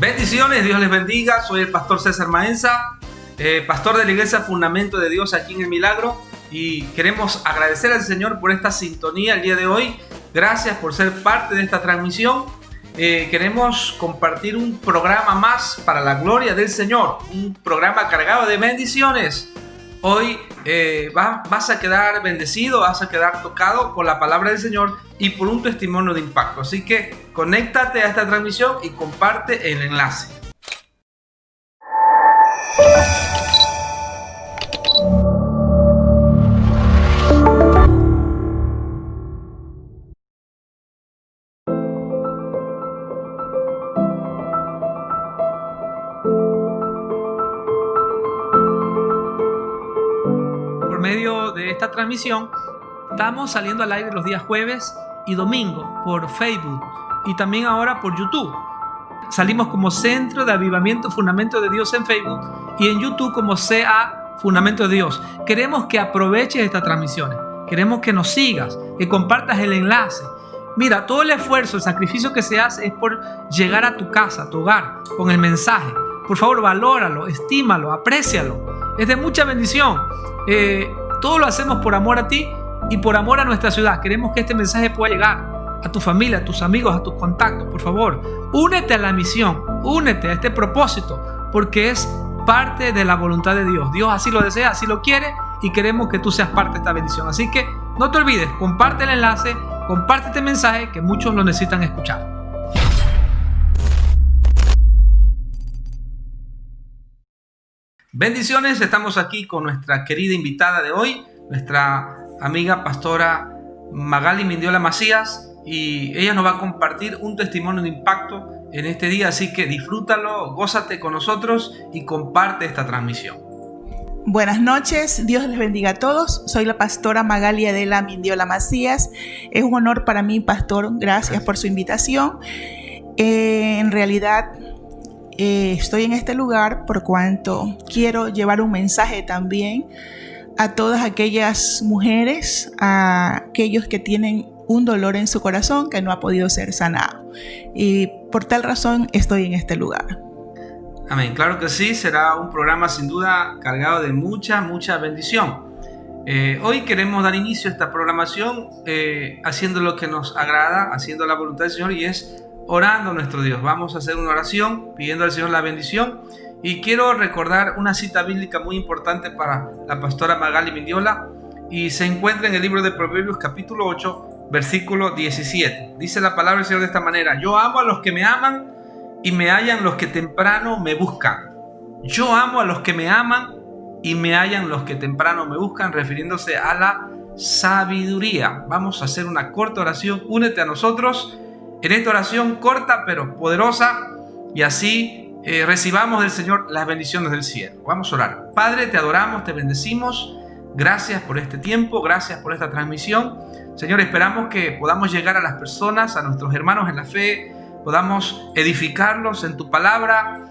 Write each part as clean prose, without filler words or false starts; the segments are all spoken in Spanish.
Bendiciones, Dios les bendiga. Soy el pastor César Maenza, pastor de la Iglesia Fundamento de Dios aquí en El Milagro, y queremos agradecer al Señor por esta sintonía el día de hoy. Gracias por ser parte de esta transmisión. Queremos compartir un programa más para la gloria del Señor, un programa cargado de bendiciones. Hoy vas a quedar bendecido, vas a quedar tocado por la palabra del Señor y por un testimonio de impacto. Así que conéctate a esta transmisión y comparte el enlace. Por medio de esta transmisión estamos saliendo al aire los días jueves y domingo por Facebook y también ahora por YouTube. Salimos como Centro de Avivamiento Fundamento de Dios en Facebook y en YouTube como CA Fundamento de Dios. Queremos que aproveches estas transmisiones, queremos que nos sigas, que compartas el enlace. Mira, todo el esfuerzo, el sacrificio que se hace es por llegar a tu casa, a tu hogar, con el mensaje. Por favor, valóralo, estímalo, aprécialo. Es de mucha bendición. Todo lo hacemos por amor a ti y por amor a nuestra ciudad. Queremos que este mensaje pueda llegar a tu familia, a tus amigos, a tus contactos. Por favor, únete a la misión, únete a este propósito, porque es parte de la voluntad de Dios. Dios así lo desea, así lo quiere, y queremos que tú seas parte de esta bendición. Así que no te olvides, comparte el enlace, comparte este mensaje que muchos lo necesitan escuchar. Bendiciones, estamos aquí con nuestra querida invitada de hoy, nuestra amiga pastora Magali Mindiola Macías, y ella nos va a compartir un testimonio de impacto en este día, así que disfrútalo, gózate con nosotros y comparte esta transmisión. Buenas noches, Dios les bendiga a todos. Soy la pastora Magali Adela Mindiola Macías. Es un honor para mí, pastor, gracias por su invitación. En realidad estoy en este lugar por cuanto quiero llevar un mensaje también a todas aquellas mujeres, a aquellos que tienen un dolor en su corazón que no ha podido ser sanado. Y por tal razón estoy en este lugar. Amén, claro que sí, será un programa sin duda cargado de mucha bendición. Hoy queremos dar inicio a esta programación haciendo lo que nos agrada, haciendo la voluntad del Señor, y es orando a nuestro Dios. Vamos a hacer una oración pidiendo al Señor la bendición, y quiero recordar una cita bíblica muy importante para la pastora Magali Mindiola, y se encuentra en el libro de Proverbios capítulo 8 versículo 17. Dice la palabra del Señor de esta manera: yo amo a los que me aman y me hallan los que temprano me buscan. Yo amo a los que me aman y me hallan los que temprano me buscan, refiriéndose a la sabiduría. Vamos a hacer una corta oración. Únete a nosotros en esta oración corta pero poderosa, y así recibamos del Señor las bendiciones del cielo. Vamos a orar. Padre, te adoramos, te bendecimos. Gracias por este tiempo, gracias por esta transmisión. Señor, esperamos que podamos llegar a las personas, a nuestros hermanos en la fe, podamos edificarlos en tu palabra.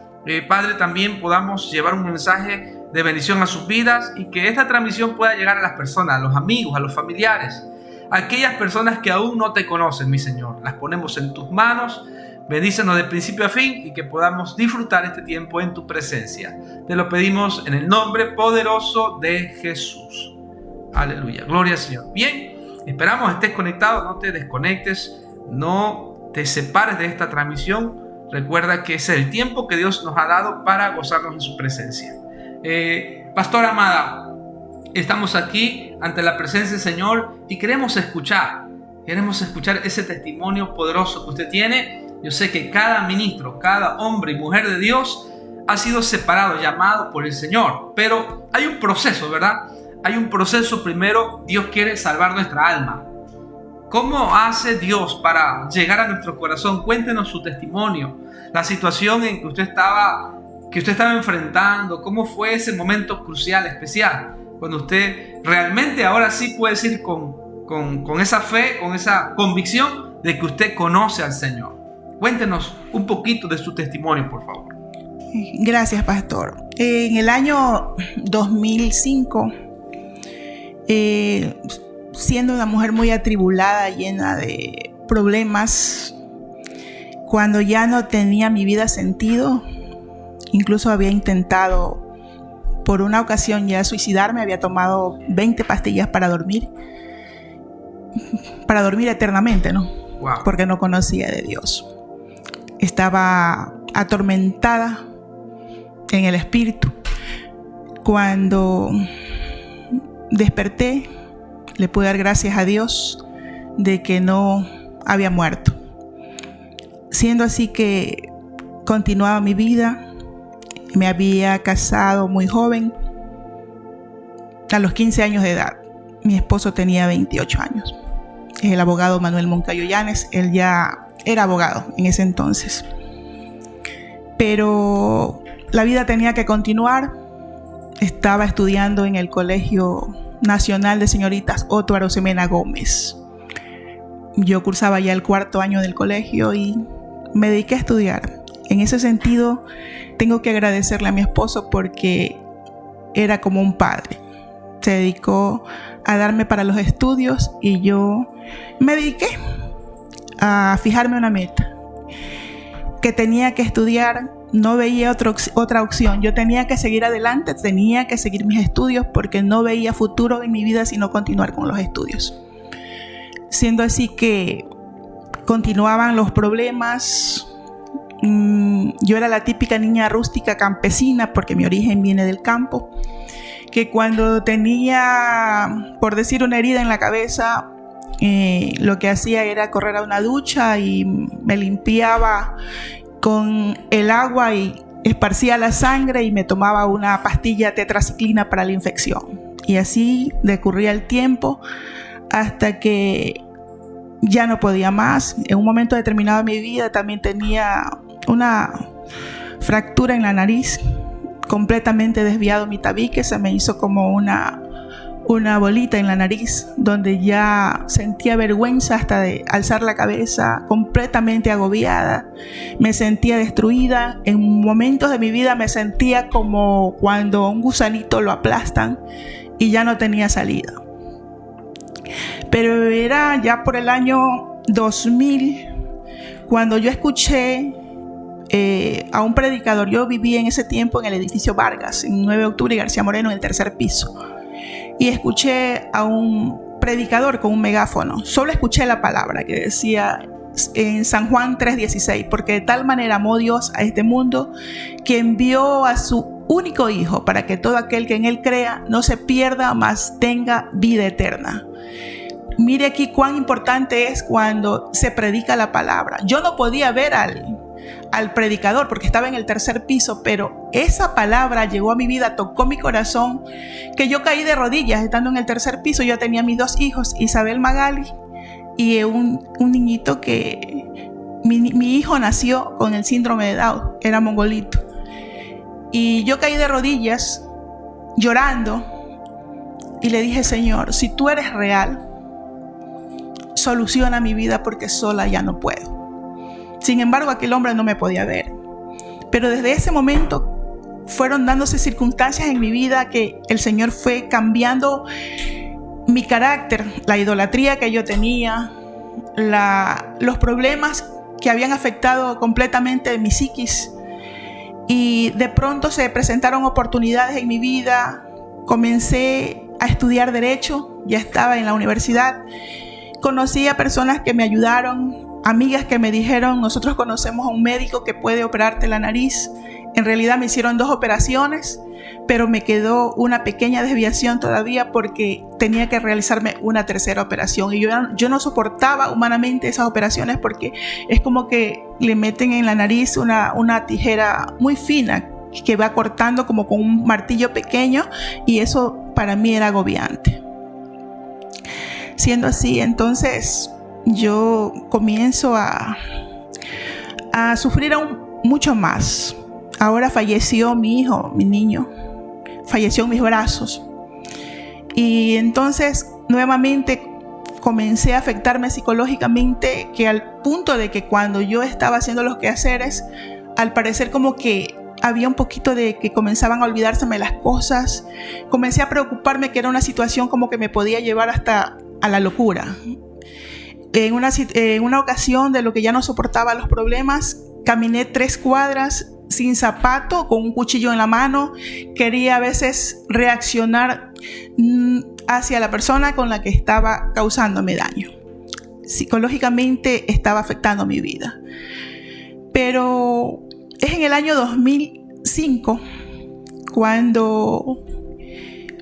Padre, también podamos llevar un mensaje de bendición a sus vidas, y que esta transmisión pueda llegar a las personas, a los amigos, a los familiares, a aquellas personas que aún no te conocen, mi Señor. Las ponemos en tus manos. Bendícenos de principio a fin y que podamos disfrutar este tiempo en tu presencia. Te lo pedimos en el nombre poderoso de Jesús. Aleluya. Gloria al Señor. Bien, esperamos estés conectado, no te desconectes, no te separes de esta transmisión. Recuerda que ese es el tiempo que Dios nos ha dado para gozarnos en su presencia. Pastora amada, estamos aquí ante la presencia del Señor y queremos escuchar ese testimonio poderoso que usted tiene. Yo sé que cada ministro, cada hombre y mujer de Dios ha sido separado, llamado por el Señor. Pero hay un proceso, ¿verdad? Hay un proceso. Primero, Dios quiere salvar nuestra alma. ¿Cómo hace Dios para llegar a nuestro corazón? Cuéntenos su testimonio, la situación en que usted estaba enfrentando. ¿Cómo fue ese momento crucial, especial, cuando usted realmente ahora sí puede decir con esa fe, con esa convicción de que usted conoce al Señor? Cuéntenos un poquito de su testimonio, por favor. Gracias, pastor. En el año 2005, siendo una mujer muy atribulada, llena de problemas, cuando ya no tenía mi vida sentido, incluso había intentado por una ocasión ya suicidarme, había tomado 20 pastillas para dormir eternamente, ¿no? Wow. Porque no conocía de Dios. Estaba atormentada en el espíritu. Cuando desperté, le pude dar gracias a Dios de que no había muerto. Siendo así que continuaba mi vida. Me había casado muy joven, a los 15 años de edad. Mi esposo tenía 28 años. Es el abogado Manuel Moncayo Llanes. Él ya era abogado en ese entonces. Pero la vida tenía que continuar. Estaba estudiando en el Colegio Nacional de Señoritas Otto Arosemena Gómez. Yo cursaba ya el 4º año del colegio y me dediqué a estudiar. En ese sentido, tengo que agradecerle a mi esposo porque era como un padre. Se dedicó a darme para los estudios y yo me dediqué a fijarme una meta. Que tenía que estudiar, no veía otra opción. Yo tenía que seguir adelante, tenía que seguir mis estudios porque no veía futuro en mi vida sino continuar con los estudios. Siendo así que continuaban los problemas. Yo era la típica niña rústica campesina porque mi origen viene del campo, que cuando tenía, por decir, una herida en la cabeza, lo que hacía era correr a una ducha y me limpiaba con el agua y esparcía la sangre y me tomaba una pastilla tetraciclina para la infección. Y así decurría el tiempo hasta que ya no podía más. En un momento determinado de mi vida también tenía una fractura en la nariz, completamente desviado mi tabique, se me hizo como una bolita en la nariz, donde ya sentía vergüenza hasta de alzar la cabeza, completamente agobiada, me sentía destruida. En momentos de mi vida me sentía como cuando un gusanito lo aplastan y ya no tenía salida. Pero era ya por el año 2000 cuando yo escuché a un predicador. Yo vivía en ese tiempo en el edificio Vargas, en 9 de octubre y García Moreno, en el 3er piso. Y escuché a un predicador con un megáfono. Solo escuché la palabra que decía en San Juan 3:16, porque de tal manera amó Dios a este mundo que envió a su único Hijo para que todo aquel que en Él crea no se pierda, mas tenga vida eterna. Mire aquí cuán importante es cuando se predica la palabra. Yo no podía ver al predicador porque estaba en el 3er piso, pero esa palabra llegó a mi vida, tocó mi corazón, que yo caí de rodillas estando en el 3er piso. Yo tenía mis 2 hijos, Isabel Magali y un niñito que mi hijo nació con el síndrome de Down, era mongolito. Y yo caí de rodillas llorando y le dije: Señor, si tú eres real, soluciona mi vida porque sola ya no puedo. Sin embargo, aquel hombre no me podía ver. Pero desde ese momento fueron dándose circunstancias en mi vida que el Señor fue cambiando mi carácter, la idolatría que yo tenía, los problemas que habían afectado completamente mi psiquis. Y de pronto se presentaron oportunidades en mi vida. Comencé a estudiar Derecho, ya estaba en la universidad. Conocí a personas que me ayudaron, amigas que me dijeron: nosotros conocemos a un médico que puede operarte la nariz. En realidad me hicieron 2 operaciones, pero me quedó una pequeña desviación todavía porque tenía que realizarme una 3ª operación. Y yo no soportaba humanamente esas operaciones porque es como que le meten en la nariz una tijera muy fina que va cortando como con un martillo pequeño, y eso para mí era agobiante. Siendo así, entonces yo comienzo a sufrir aún mucho más. Ahora falleció mi hijo, mi niño, falleció en mis brazos. Y entonces nuevamente comencé a afectarme psicológicamente, que al punto de que cuando yo estaba haciendo los quehaceres, al parecer como que había un poquito de que comenzaban a olvidárseme las cosas. Comencé a preocuparme, que era una situación como que me podía llevar hasta a la locura. En una ocasión, de lo que ya no soportaba los problemas, caminé 3 cuadras sin zapato, con un cuchillo en la mano. Quería a veces reaccionar hacia la persona con la que estaba causándome daño. Psicológicamente estaba afectando mi vida. Pero es en el año 2005 cuando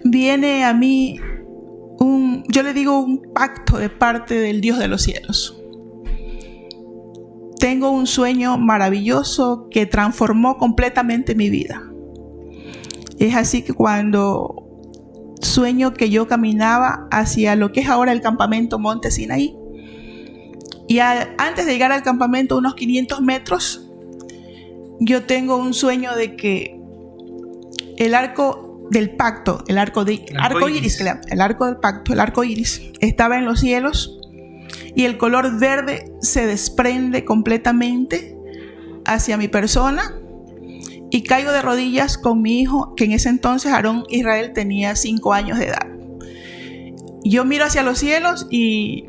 viene a mí yo le digo un pacto de parte del Dios de los cielos. Tengo un sueño maravilloso que transformó completamente mi vida. Es así que cuando sueño que yo caminaba hacia lo que es ahora el campamento Monte Sinaí, y antes de llegar al campamento, unos 500 metros, yo tengo un sueño de que el arco del pacto, el arco del pacto, el arco iris, estaba en los cielos, y el color verde se desprende completamente hacia mi persona, y caigo de rodillas con mi hijo, que en ese entonces Aarón Israel tenía 5 años de edad. Yo miro hacia los cielos y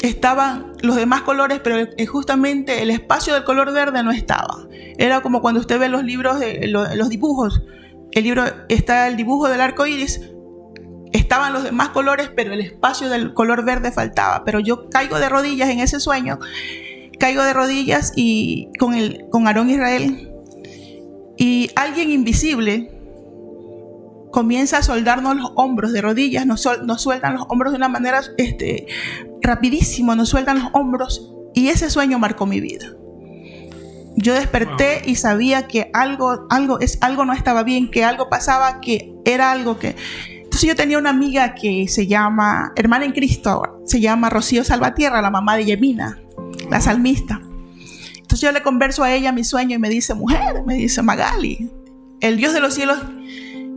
estaban los demás colores, pero justamente el espacio del color verde no estaba. Era como cuando usted ve los libros, los dibujos. Está el dibujo del arco iris, estaban los demás colores, pero el espacio del color verde faltaba. Pero yo caigo de rodillas en ese sueño, caigo de rodillas y con Aarón Israel, y alguien invisible comienza a soldarnos los hombros de rodillas, nos sueltan los hombros de una manera rapidísimo, nos sueltan los hombros, y ese sueño marcó mi vida. Yo desperté y sabía que algo no estaba bien, que algo pasaba, que era algo que... Entonces yo tenía una amiga que se llama, hermana en Cristo ahora, se llama Rocío Salvatierra, la mamá de Yemina, la salmista. Entonces yo le converso a ella mi sueño y me dice, mujer, me dice, Magali, el Dios de los cielos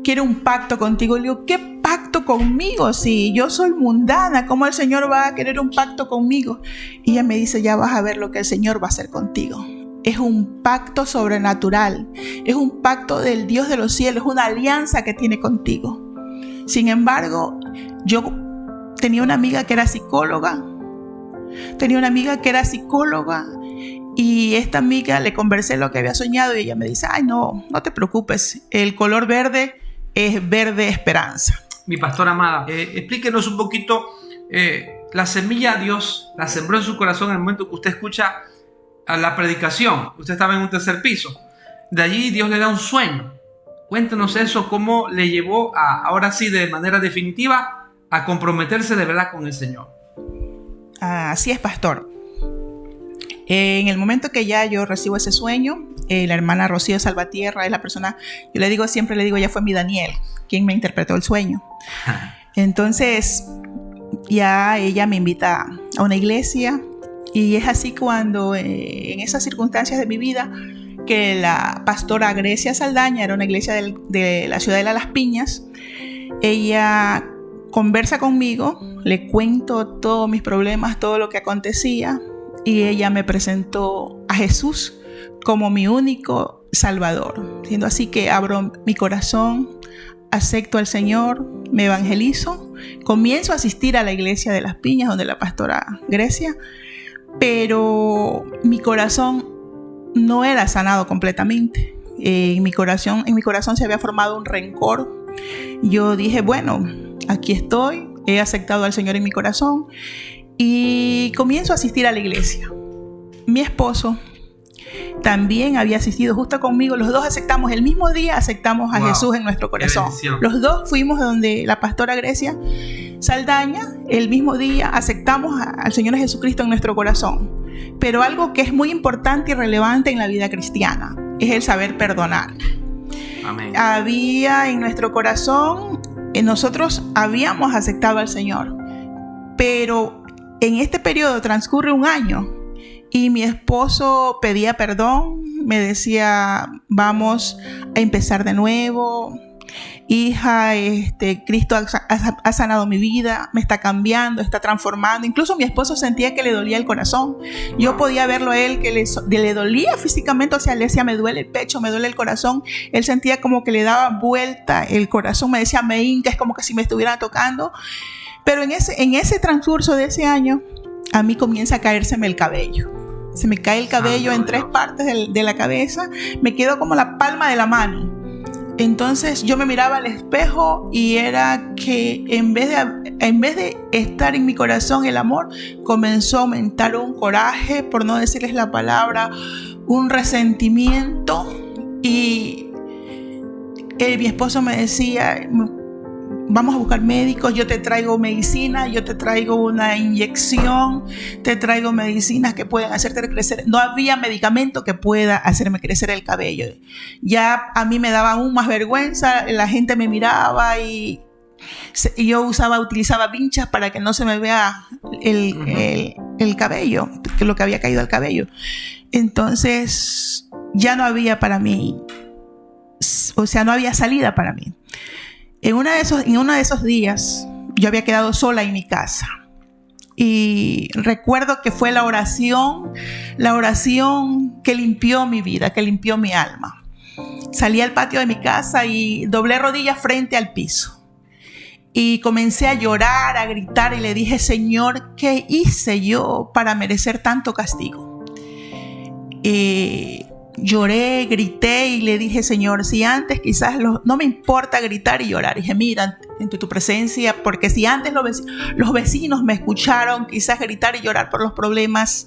quiere un pacto contigo. Y le digo, ¿qué pacto conmigo? Si yo soy mundana, ¿cómo el Señor va a querer un pacto conmigo? Y ella me dice, ya vas a ver lo que el Señor va a hacer contigo. Es un pacto sobrenatural, es un pacto del Dios de los cielos, es una alianza que tiene contigo. Sin embargo, yo tenía una amiga que era psicóloga, y esta amiga le conversé lo que había soñado y ella me dice, ay, no te preocupes, el color verde es verde esperanza. Mi pastora amada, explíquenos un poquito, la semilla Dios la sembró en su corazón en el momento que usted escucha a la predicación. Usted estaba en un 3er piso. De allí Dios le da un sueño. Cuéntenos eso, cómo le llevó ahora sí de manera definitiva a comprometerse de verdad con el Señor. Así es, pastor. En el momento que ya yo recibo ese sueño, la hermana Rocío Salvatierra es la persona, siempre le digo, ella fue mi Daniel, quien me interpretó el sueño. Entonces, ya ella me invita a una iglesia. Y es así cuando en esas circunstancias de mi vida que la pastora Grecia Saldaña, era una iglesia de la ciudad de Las Piñas, ella conversa conmigo, le cuento todos mis problemas, todo lo que acontecía, y ella me presentó a Jesús como mi único Salvador. Siendo así que abro mi corazón, acepto al Señor, me evangelizo, comienzo a asistir a la iglesia de Las Piñas, donde la pastora Grecia, pero mi corazón no era sanado completamente. En mi corazón se había formado un rencor. Yo dije, bueno, aquí estoy, he aceptado al Señor en mi corazón y comienzo a asistir a la iglesia. Mi esposo también había asistido justo conmigo. Los dos aceptamos, el mismo día aceptamos a Jesús en nuestro corazón. Los dos fuimos donde la pastora Grecia Saldaña, el mismo día aceptamos al Señor Jesucristo en nuestro corazón. Pero algo que es muy importante y relevante en la vida cristiana es el saber perdonar. Amén. Había en nuestro corazón, nosotros habíamos aceptado al Señor, pero en este periodo transcurre un año y mi esposo pedía perdón, me decía, vamos a empezar de nuevo. Hija, Cristo ha sanado mi vida, me está cambiando, está transformando. Incluso mi esposo sentía que le dolía el corazón. Yo podía verlo a él que le dolía físicamente, o sea, le decía, me duele el pecho, me duele el corazón. Él sentía como que le daba vuelta el corazón, me decía, me hinca, es como que si me estuviera tocando. Pero en ese transcurso de ese año, a mí comienza a caérseme el cabello. Se me cae el cabello en 3 partes de la cabeza, me quedó como la palma de la mano. Entonces yo me miraba al espejo y era que en vez de estar en mi corazón el amor, comenzó a aumentar un coraje, por no decirles la palabra, un resentimiento. Y mi esposo me decía, vamos a buscar médicos, yo te traigo medicina, yo te traigo una inyección, te traigo medicinas que pueden hacerte crecer. No había medicamento que pueda hacerme crecer el cabello. Ya a mí me daba aún más vergüenza, la gente me miraba y yo utilizaba vinchas para que no se me vea el cabello, que lo que había caído al cabello. Entonces ya no había para mí, o sea, no había salida para mí. En uno de esos días yo había quedado sola en mi casa y recuerdo que fue la oración que limpió mi vida, que limpió mi alma. Salí al patio de mi casa y doblé rodillas frente al piso y comencé a llorar, a gritar y le dije: Señor, ¿qué hice yo para merecer tanto castigo? Lloré, grité y le dije: Señor, si antes quizás no me importa gritar y llorar. Y dije: mira, en tu presencia, porque si antes los vecinos me escucharon quizás gritar y llorar por los problemas,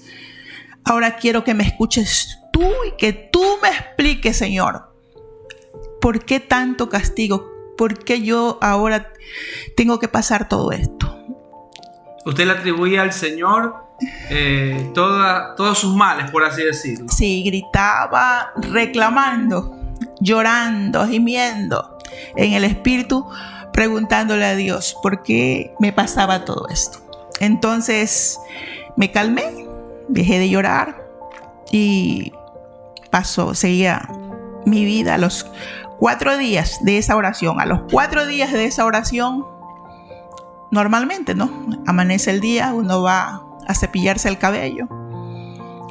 ahora quiero que me escuches tú y que tú me expliques, Señor, ¿por qué tanto castigo? ¿Por qué yo ahora tengo que pasar todo esto? ¿Usted le atribuía al Señor todos sus males, por así decirlo? Sí, gritaba, reclamando, llorando, gimiendo en el espíritu, preguntándole a Dios por qué me pasaba todo esto. Entonces me calmé, dejé de llorar y seguía mi vida. A los 4 días de esa oración, normalmente, ¿no? Amanece el día, uno va a cepillarse el cabello.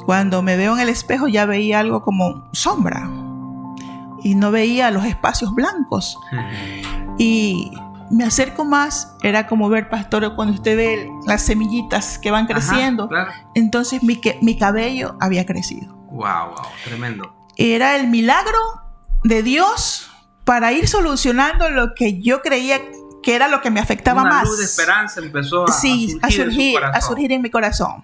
Cuando me veo en el espejo ya veía algo como sombra y no veía los espacios blancos. Y me acerco más, era como ver, pastor, cuando usted ve las semillitas que van creciendo. Claro. Entonces mi cabello había crecido. Wow, tremendo. Era el milagro de Dios para ir solucionando lo que yo creía que era lo que me afectaba más. Una luz de esperanza empezó a surgir en mi corazón.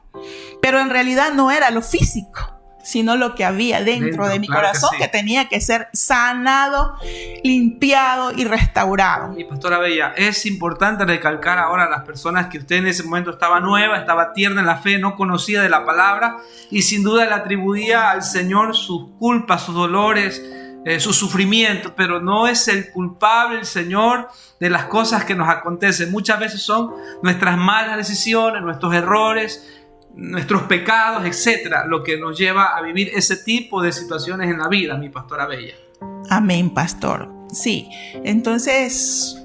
Pero en realidad no era lo físico, sino lo que había dentro de mi corazón, que tenía que ser sanado, limpiado y restaurado. Y pastora Bella, es importante recalcar ahora a las personas que usted en ese momento estaba nueva, estaba tierna en la fe, no conocía de la palabra y sin duda le atribuía al Señor sus culpas, sus dolores, su sufrimiento, pero no es el culpable el Señor de las cosas que nos acontecen. Muchas veces son nuestras malas decisiones, nuestros errores, nuestros pecados, etcétera, lo que nos lleva a vivir ese tipo de situaciones en la vida, mi pastora Bella. Amén, pastor. Sí, entonces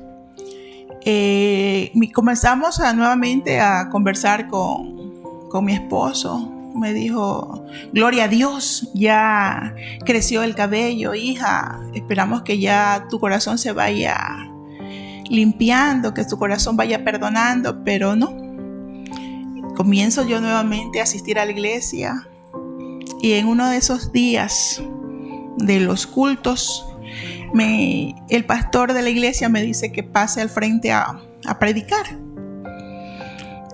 comenzamos nuevamente a conversar con mi esposo. Me dijo: gloria a Dios, ya creció el cabello, hija, esperamos que ya tu corazón se vaya limpiando, que tu corazón vaya perdonando, pero no. Comienzo yo nuevamente a asistir a la iglesia y en uno de esos días de los cultos, el pastor de la iglesia me dice que pase al frente a predicar.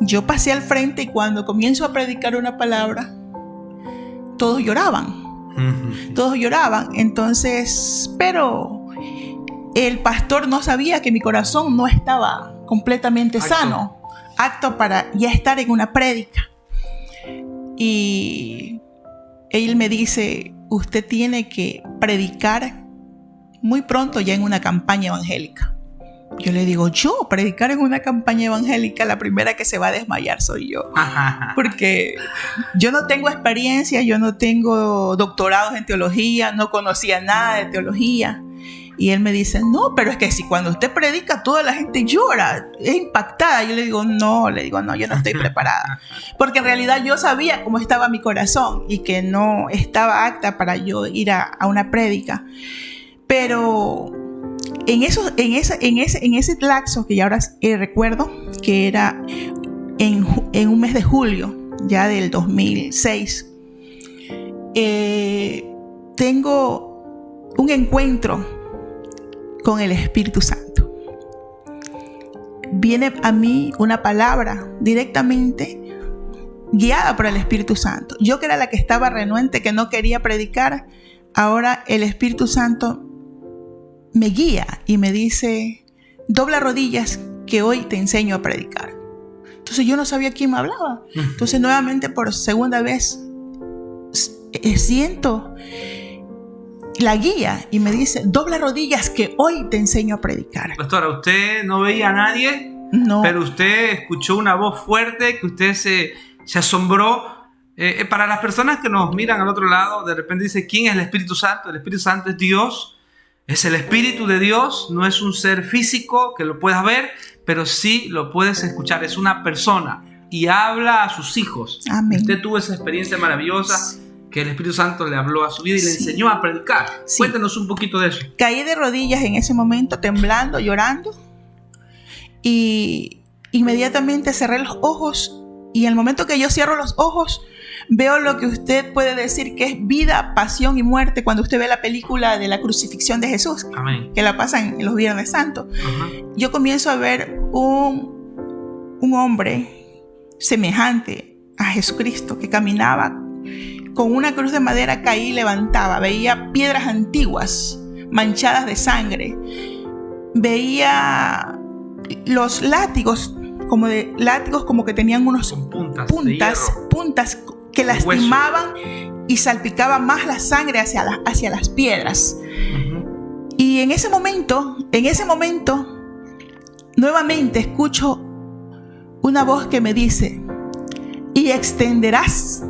Yo pasé al frente y cuando comienzo a predicar una palabra, todos lloraban. Todos lloraban. Entonces, pero el pastor no sabía que mi corazón no estaba completamente sano, apto para ya estar en una prédica. Y él me dice: usted tiene que predicar muy pronto ya en una campaña evangélica. Yo le digo: yo predicar en una campaña evangélica, la primera que se va a desmayar soy yo. Porque yo no tengo experiencia, yo no tengo doctorados en teología, no conocía nada de teología. Y él me dice: no, pero es que si cuando usted predica toda la gente llora, es impactada. Yo le digo, no, yo no estoy preparada. Porque en realidad yo sabía cómo estaba mi corazón y que no estaba apta para yo ir a una prédica. Pero en ese lapso que ya ahora recuerdo, que era en un mes de julio ya del 2006, tengo un encuentro con el Espíritu Santo. Viene a mí una palabra directamente guiada por el Espíritu Santo. Yo, que era la que estaba renuente, que no quería predicar, ahora el Espíritu Santo me guía y me dice: dobla rodillas, que hoy te enseño a predicar. Entonces yo no sabía quién me hablaba. Entonces nuevamente, por segunda vez, siento la guía y me dice: dobla rodillas, que hoy te enseño a predicar. Pastora, usted no veía a nadie, no, pero usted escuchó una voz fuerte que usted se asombró. Para las personas que nos miran al otro lado, de repente dice: ¿quién es el Espíritu Santo? El Espíritu Santo es Dios, es el Espíritu de Dios, no es un ser físico que lo puedas ver, pero sí lo puedes escuchar, es una persona y habla a sus hijos. Amén. Usted tuvo esa experiencia maravillosa que el Espíritu Santo le habló a su vida y le enseñó a predicar. Sí. Cuéntenos un poquito de eso. Caí de rodillas en ese momento, temblando, llorando, y inmediatamente cerré los ojos, y en el momento que yo cierro los ojos, veo lo que usted puede decir que es vida, pasión y muerte cuando usted ve la película de la crucifixión de Jesús. Amén. Que la pasan en los Viernes Santos. Yo comienzo a ver un hombre semejante a Jesucristo que caminaba con una cruz de madera, caí y levantaba. Veía piedras antiguas manchadas de sangre. Veía los látigos como que tenían unos puntas que lastimaban y salpicaban más la sangre hacia las piedras. Y en ese momento, nuevamente escucho una voz que me dice: y extenderás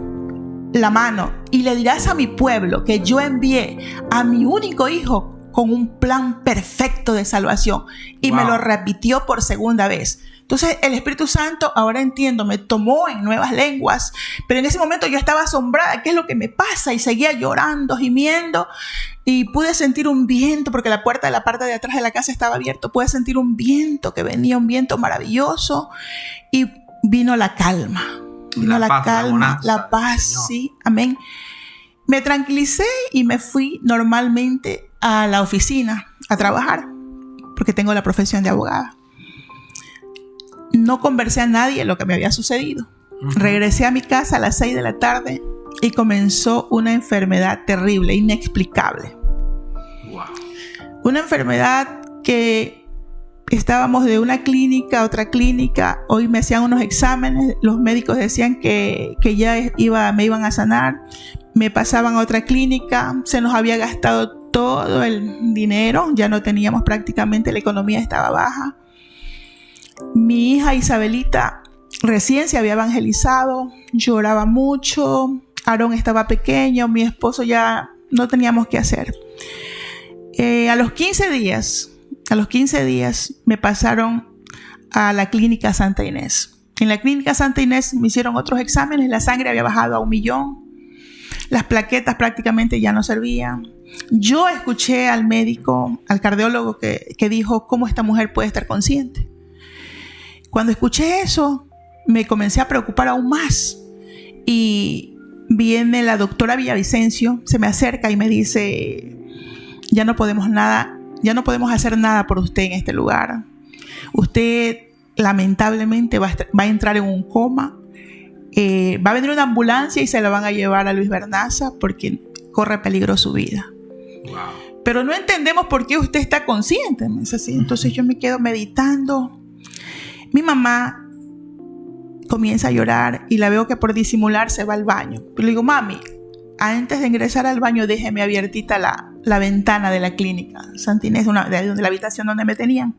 la mano y le dirás a mi pueblo que yo envié a mi único hijo con un plan perfecto de salvación. Y me lo repitió por segunda vez. Entonces el Espíritu Santo, ahora entiendo, me tomó en nuevas lenguas, pero en ese momento yo estaba asombrada. ¿Qué es lo que me pasa? Y seguía llorando, gimiendo, y pude sentir un viento, porque la puerta de la parte de atrás de la casa estaba abierta. Pude sentir un viento que venía, un viento maravilloso, y vino la calma. Vino la calma, la paz, sí, amén. Me tranquilicé y me fui normalmente a la oficina a trabajar, porque tengo la profesión de abogada. No conversé a nadie lo que me había sucedido. Regresé a mi casa a las 6 de la tarde y comenzó una enfermedad terrible, inexplicable. Una enfermedad que estábamos de una clínica a otra clínica. Hoy me hacían unos exámenes. Los médicos decían que ya me iban a sanar. Me pasaban a otra clínica. Se nos había gastado todo el dinero. Ya no teníamos prácticamente, la economía estaba baja. Mi hija Isabelita recién se había evangelizado, lloraba mucho. Aarón estaba pequeño, mi esposo, ya no teníamos qué hacer. A los 15 días me pasaron a la clínica Santa Inés. En la clínica Santa Inés me hicieron otros exámenes. La sangre había bajado a 1 millón. Las plaquetas prácticamente ya no servían. Yo escuché al médico, al cardiólogo, que dijo: ¿cómo esta mujer puede estar consciente? Cuando escuché eso, me comencé a preocupar aún más. Y viene la doctora Villavicencio, se me acerca y me dice: ya no podemos hacer nada por usted en este lugar. Usted lamentablemente va a entrar en un coma. Va a venir una ambulancia y se la van a llevar a Luis Bernaza porque corre peligro su vida. Wow. Pero no entendemos por qué usted está consciente. Entonces yo me quedo meditando. Mi mamá comienza a llorar y la veo que por disimular se va al baño. Pero le digo: mami, antes de ingresar al baño, déjeme abiertita la ventana de la clínica Santa Inés, de la habitación donde me tenían.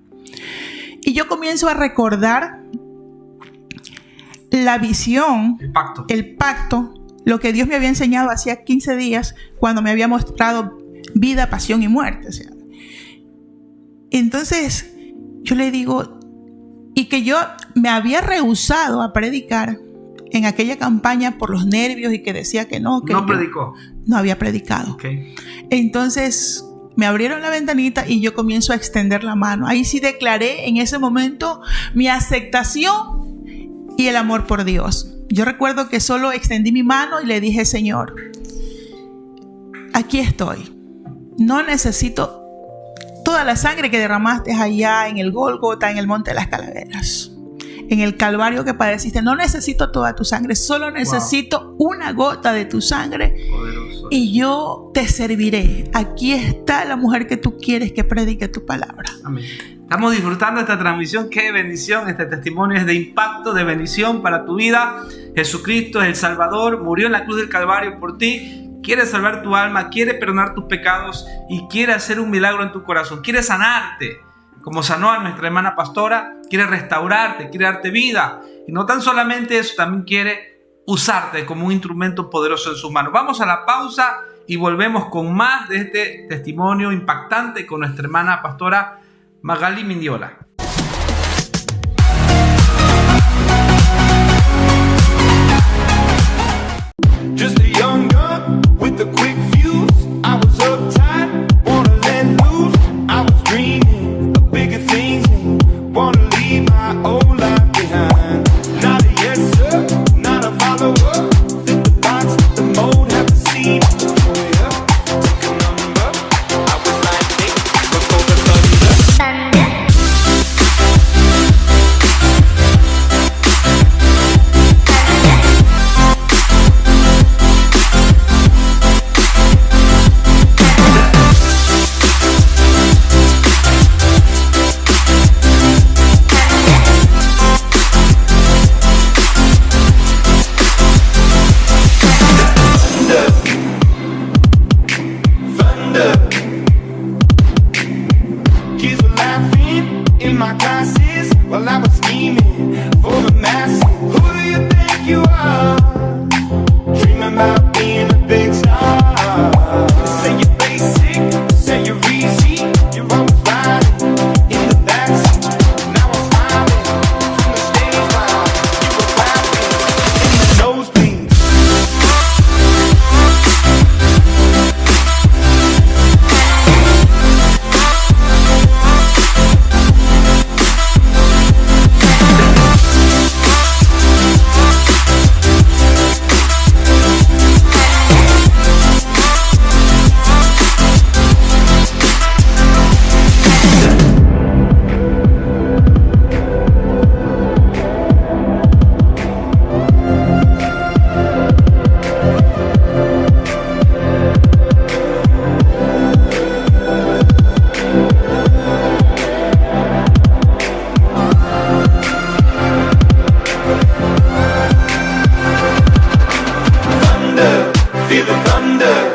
Y yo comienzo a recordar la visión, el pacto, lo que Dios me había enseñado hacía 15 días cuando me había mostrado vida, pasión y muerte. Entonces yo le digo, y que yo me había rehusado a predicar en aquella campaña por los nervios y que decía que no predicó. No había predicado. Okay. Entonces me abrieron la ventanita y yo comienzo a extender la mano. Ahí sí declaré en ese momento mi aceptación y el amor por Dios. Yo recuerdo que solo extendí mi mano y le dije: Señor, aquí estoy. No necesito toda la sangre que derramaste allá en el Gólgota, en el Monte de las Calaveras, en el Calvario que padeciste. No necesito toda tu sangre, solo necesito una gota de tu sangre. Poderoso. Y yo te serviré. Aquí está la mujer que tú quieres que predique tu palabra. Amén. Estamos disfrutando esta transmisión. Qué bendición. Este testimonio es de impacto, de bendición para tu vida. Jesucristo es el Salvador, murió en la cruz del Calvario por ti. Quiere salvar tu alma, quiere perdonar tus pecados y quiere hacer un milagro en tu corazón. Quiere sanarte, como sanó a nuestra hermana pastora. Quiere restaurarte, quiere darte vida. Y no tan solamente eso, también quiere usarte como un instrumento poderoso en sus manos. Vamos a la pausa y volvemos con más de este testimonio impactante con nuestra hermana pastora Magali Mindiola. Just a young gun with a quick fuse. I was uptight, wanna let loose. I was dreaming of bigger things, wanna leave my old life behind. Not a yes sir, not a follower. Fit the box, fit the mold, have a seat. Take a number. I was lightning before the thunder. Kids were laughing in my classes while I was scheming for the masses. Who do you think you are? Dreaming about being a big star. Say you're basic, say you're easy. You're always riding in the backseat. Now I'm smiling from the stage while you were clapping in the nosebleeds. Feel the thunder.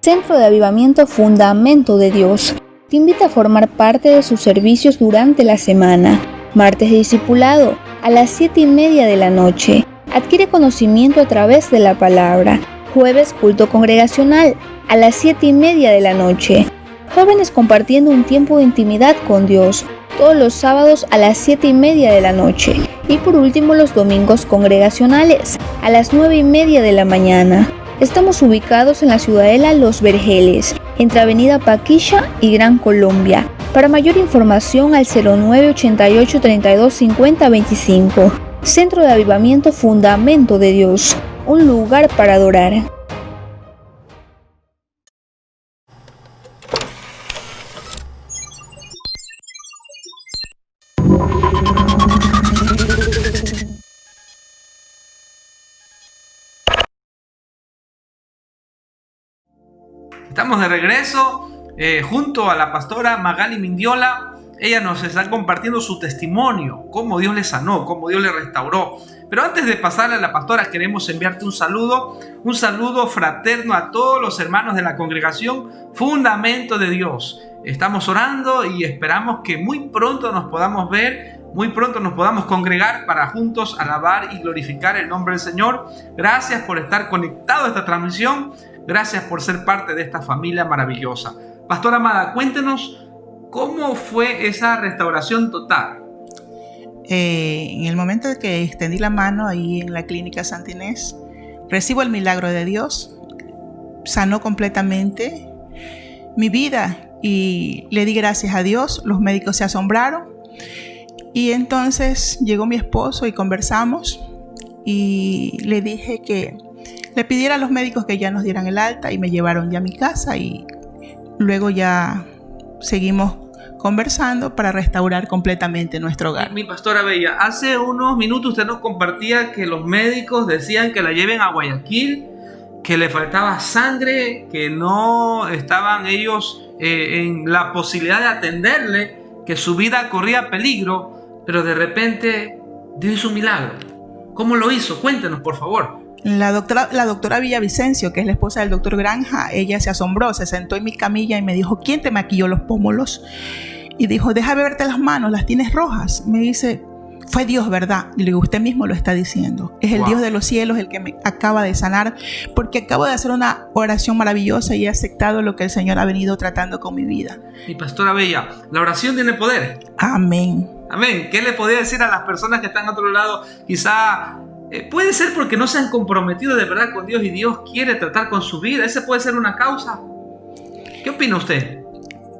Centro de Avivamiento Fundamento de Dios te invita a formar parte de sus servicios durante la semana. Martes de discipulado a las 7:30 de la noche. Adquiere conocimiento a través de la palabra. Jueves culto congregacional a las 7:30 de la noche. Jóvenes compartiendo un tiempo de intimidad con Dios. Todos los sábados a las 7:30 de la noche. Y por último los domingos congregacionales a las 9:30 de la mañana. Estamos ubicados en la Ciudadela Los Vergeles, entre Avenida Paquilla y Gran Colombia. Para mayor información al 0988 32 50 25. Centro de Avivamiento Fundamento de Dios, un lugar para adorar. Estamos de regreso junto a la pastora Magali Mindiola. Ella nos está compartiendo su testimonio, cómo Dios le sanó, cómo Dios le restauró. Pero antes de pasarle a la pastora, queremos enviarte un saludo fraterno a todos los hermanos de la congregación Fundamento de Dios. Estamos orando y esperamos que muy pronto nos podamos ver, muy pronto nos podamos congregar para juntos alabar y glorificar el nombre del Señor. Gracias por estar conectado a esta transmisión. Gracias por ser parte de esta familia maravillosa. Pastora amada, cuéntenos cómo fue esa restauración total. En el momento de que extendí la mano ahí en la clínica Santa Inés, recibo el milagro de Dios, sanó completamente mi vida y le di gracias a Dios. Los médicos se asombraron y entonces llegó mi esposo y conversamos y le dije que le pidiera a los médicos que ya nos dieran el alta y me llevaron ya a mi casa y luego ya seguimos conversando para restaurar completamente nuestro hogar. Mi pastora Bella, hace unos minutos usted nos compartía que los médicos decían que la lleven a Guayaquil, que le faltaba sangre, que no estaban ellos en la posibilidad de atenderle, que su vida corría peligro, pero de repente Dios hizo un milagro. ¿Cómo lo hizo? Cuéntenos, por favor. La doctora Villavicencio, que es la esposa del doctor Granja, ella se asombró, se sentó en mi camilla y me dijo: ¿quién te maquilló los pómulos? Y dijo: déjame verte las manos, las tienes rojas. Me dice: fue Dios, ¿verdad? Y le digo: usted mismo lo está diciendo. Es el Dios de los cielos el que me acaba de sanar, porque acabo de hacer una oración maravillosa y he aceptado lo que el Señor ha venido tratando con mi vida. Mi pastora Bella, la oración tiene poder. Amén. Amén. ¿Qué le podría decir a las personas que están a otro lado? Quizá puede ser porque no se han comprometido de verdad con Dios y Dios quiere tratar con su vida. ¿Esa puede ser una causa? ¿Qué opina usted?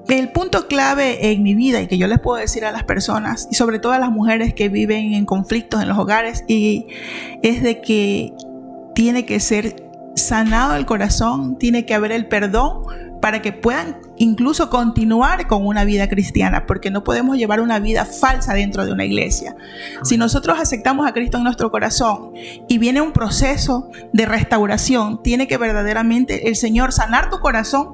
El punto clave en mi vida y que yo les puedo decir a las personas y sobre todo a las mujeres que viven en conflictos en los hogares es de que tiene que ser sanado el corazón, tiene que haber el perdón para que puedan incluso continuar con una vida cristiana, porque no podemos llevar una vida falsa dentro de una iglesia. Si nosotros aceptamos a Cristo en nuestro corazón y viene un proceso de restauración, tiene que verdaderamente el Señor sanar tu corazón,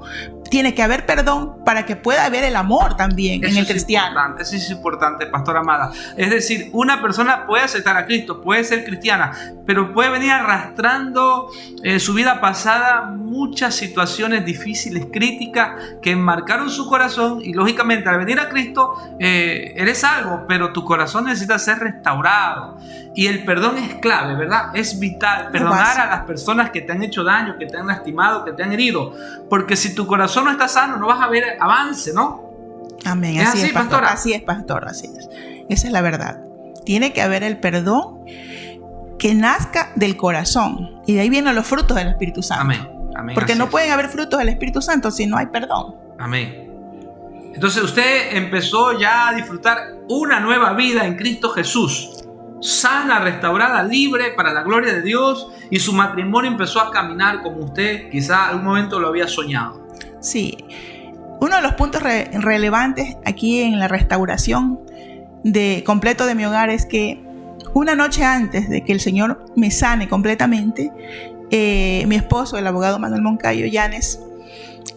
tiene que haber perdón para que pueda haber el amor también en el cristiano. Eso es importante, pastora amada. Es decir, una persona puede aceptar a Cristo, puede ser cristiana, pero puede venir arrastrando en su vida pasada muchas situaciones difíciles, críticas, que enmarcaron su corazón, y lógicamente al venir a Cristo eres salvo, pero tu corazón necesita ser restaurado. Y el perdón es clave, ¿verdad? Es vital perdonar a las personas que te han hecho daño, que te han lastimado, que te han herido, porque si tu corazón no está sano, no vas a ver avance, ¿no? Amén. Así es, pastor. Así es, pastor. Así es. Esa es la verdad. Tiene que haber el perdón que nazca del corazón, y de ahí vienen los frutos del Espíritu Santo. Amén. Amén. Porque no pueden haber frutos del Espíritu Santo si no hay perdón. Amén. Entonces usted empezó ya a disfrutar una nueva vida en Cristo Jesús, sana, restaurada, libre para la gloria de Dios, y su matrimonio empezó a caminar como usted quizá algún momento lo había soñado. Sí. Uno de los puntos relevantes aquí en la restauración completo de mi hogar es que una noche antes de que el Señor me sane completamente, mi esposo, el abogado Manuel Moncayo Llanes,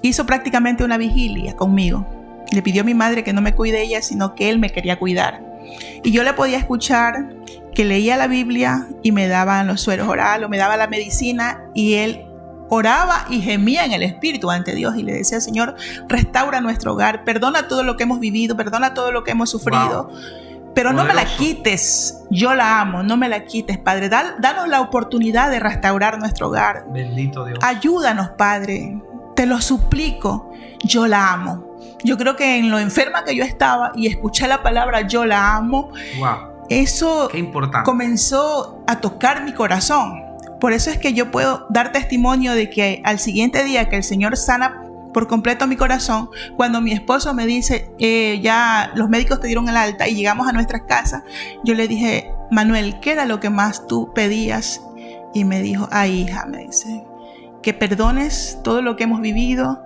hizo prácticamente una vigilia conmigo. Le pidió a mi madre que no me cuide ella, sino que él me quería cuidar. Y yo le podía escuchar que leía la Biblia y me daban los sueros orales o me daba la medicina, y él oraba y gemía en el Espíritu ante Dios y le decía: Señor, restaura nuestro hogar, perdona todo lo que hemos vivido, perdona todo lo que hemos sufrido. Pero no me la quites, yo la amo, no me la quites, Padre. Danos la oportunidad de restaurar nuestro hogar. Bendito Dios. Ayúdanos, Padre, te lo suplico, yo la amo. Yo creo que en lo enferma que yo estaba y escuché la palabra yo la amo, eso comenzó a tocar mi corazón. Por eso es que yo puedo dar testimonio de que al siguiente día que el Señor sana por completo mi corazón, cuando mi esposo me dice ya los médicos te dieron el alta y llegamos a nuestras casas, yo le dije: Manuel, ¿qué era lo que más tú pedías? Y me dijo: ay, hija, me dice, que perdones todo lo que hemos vivido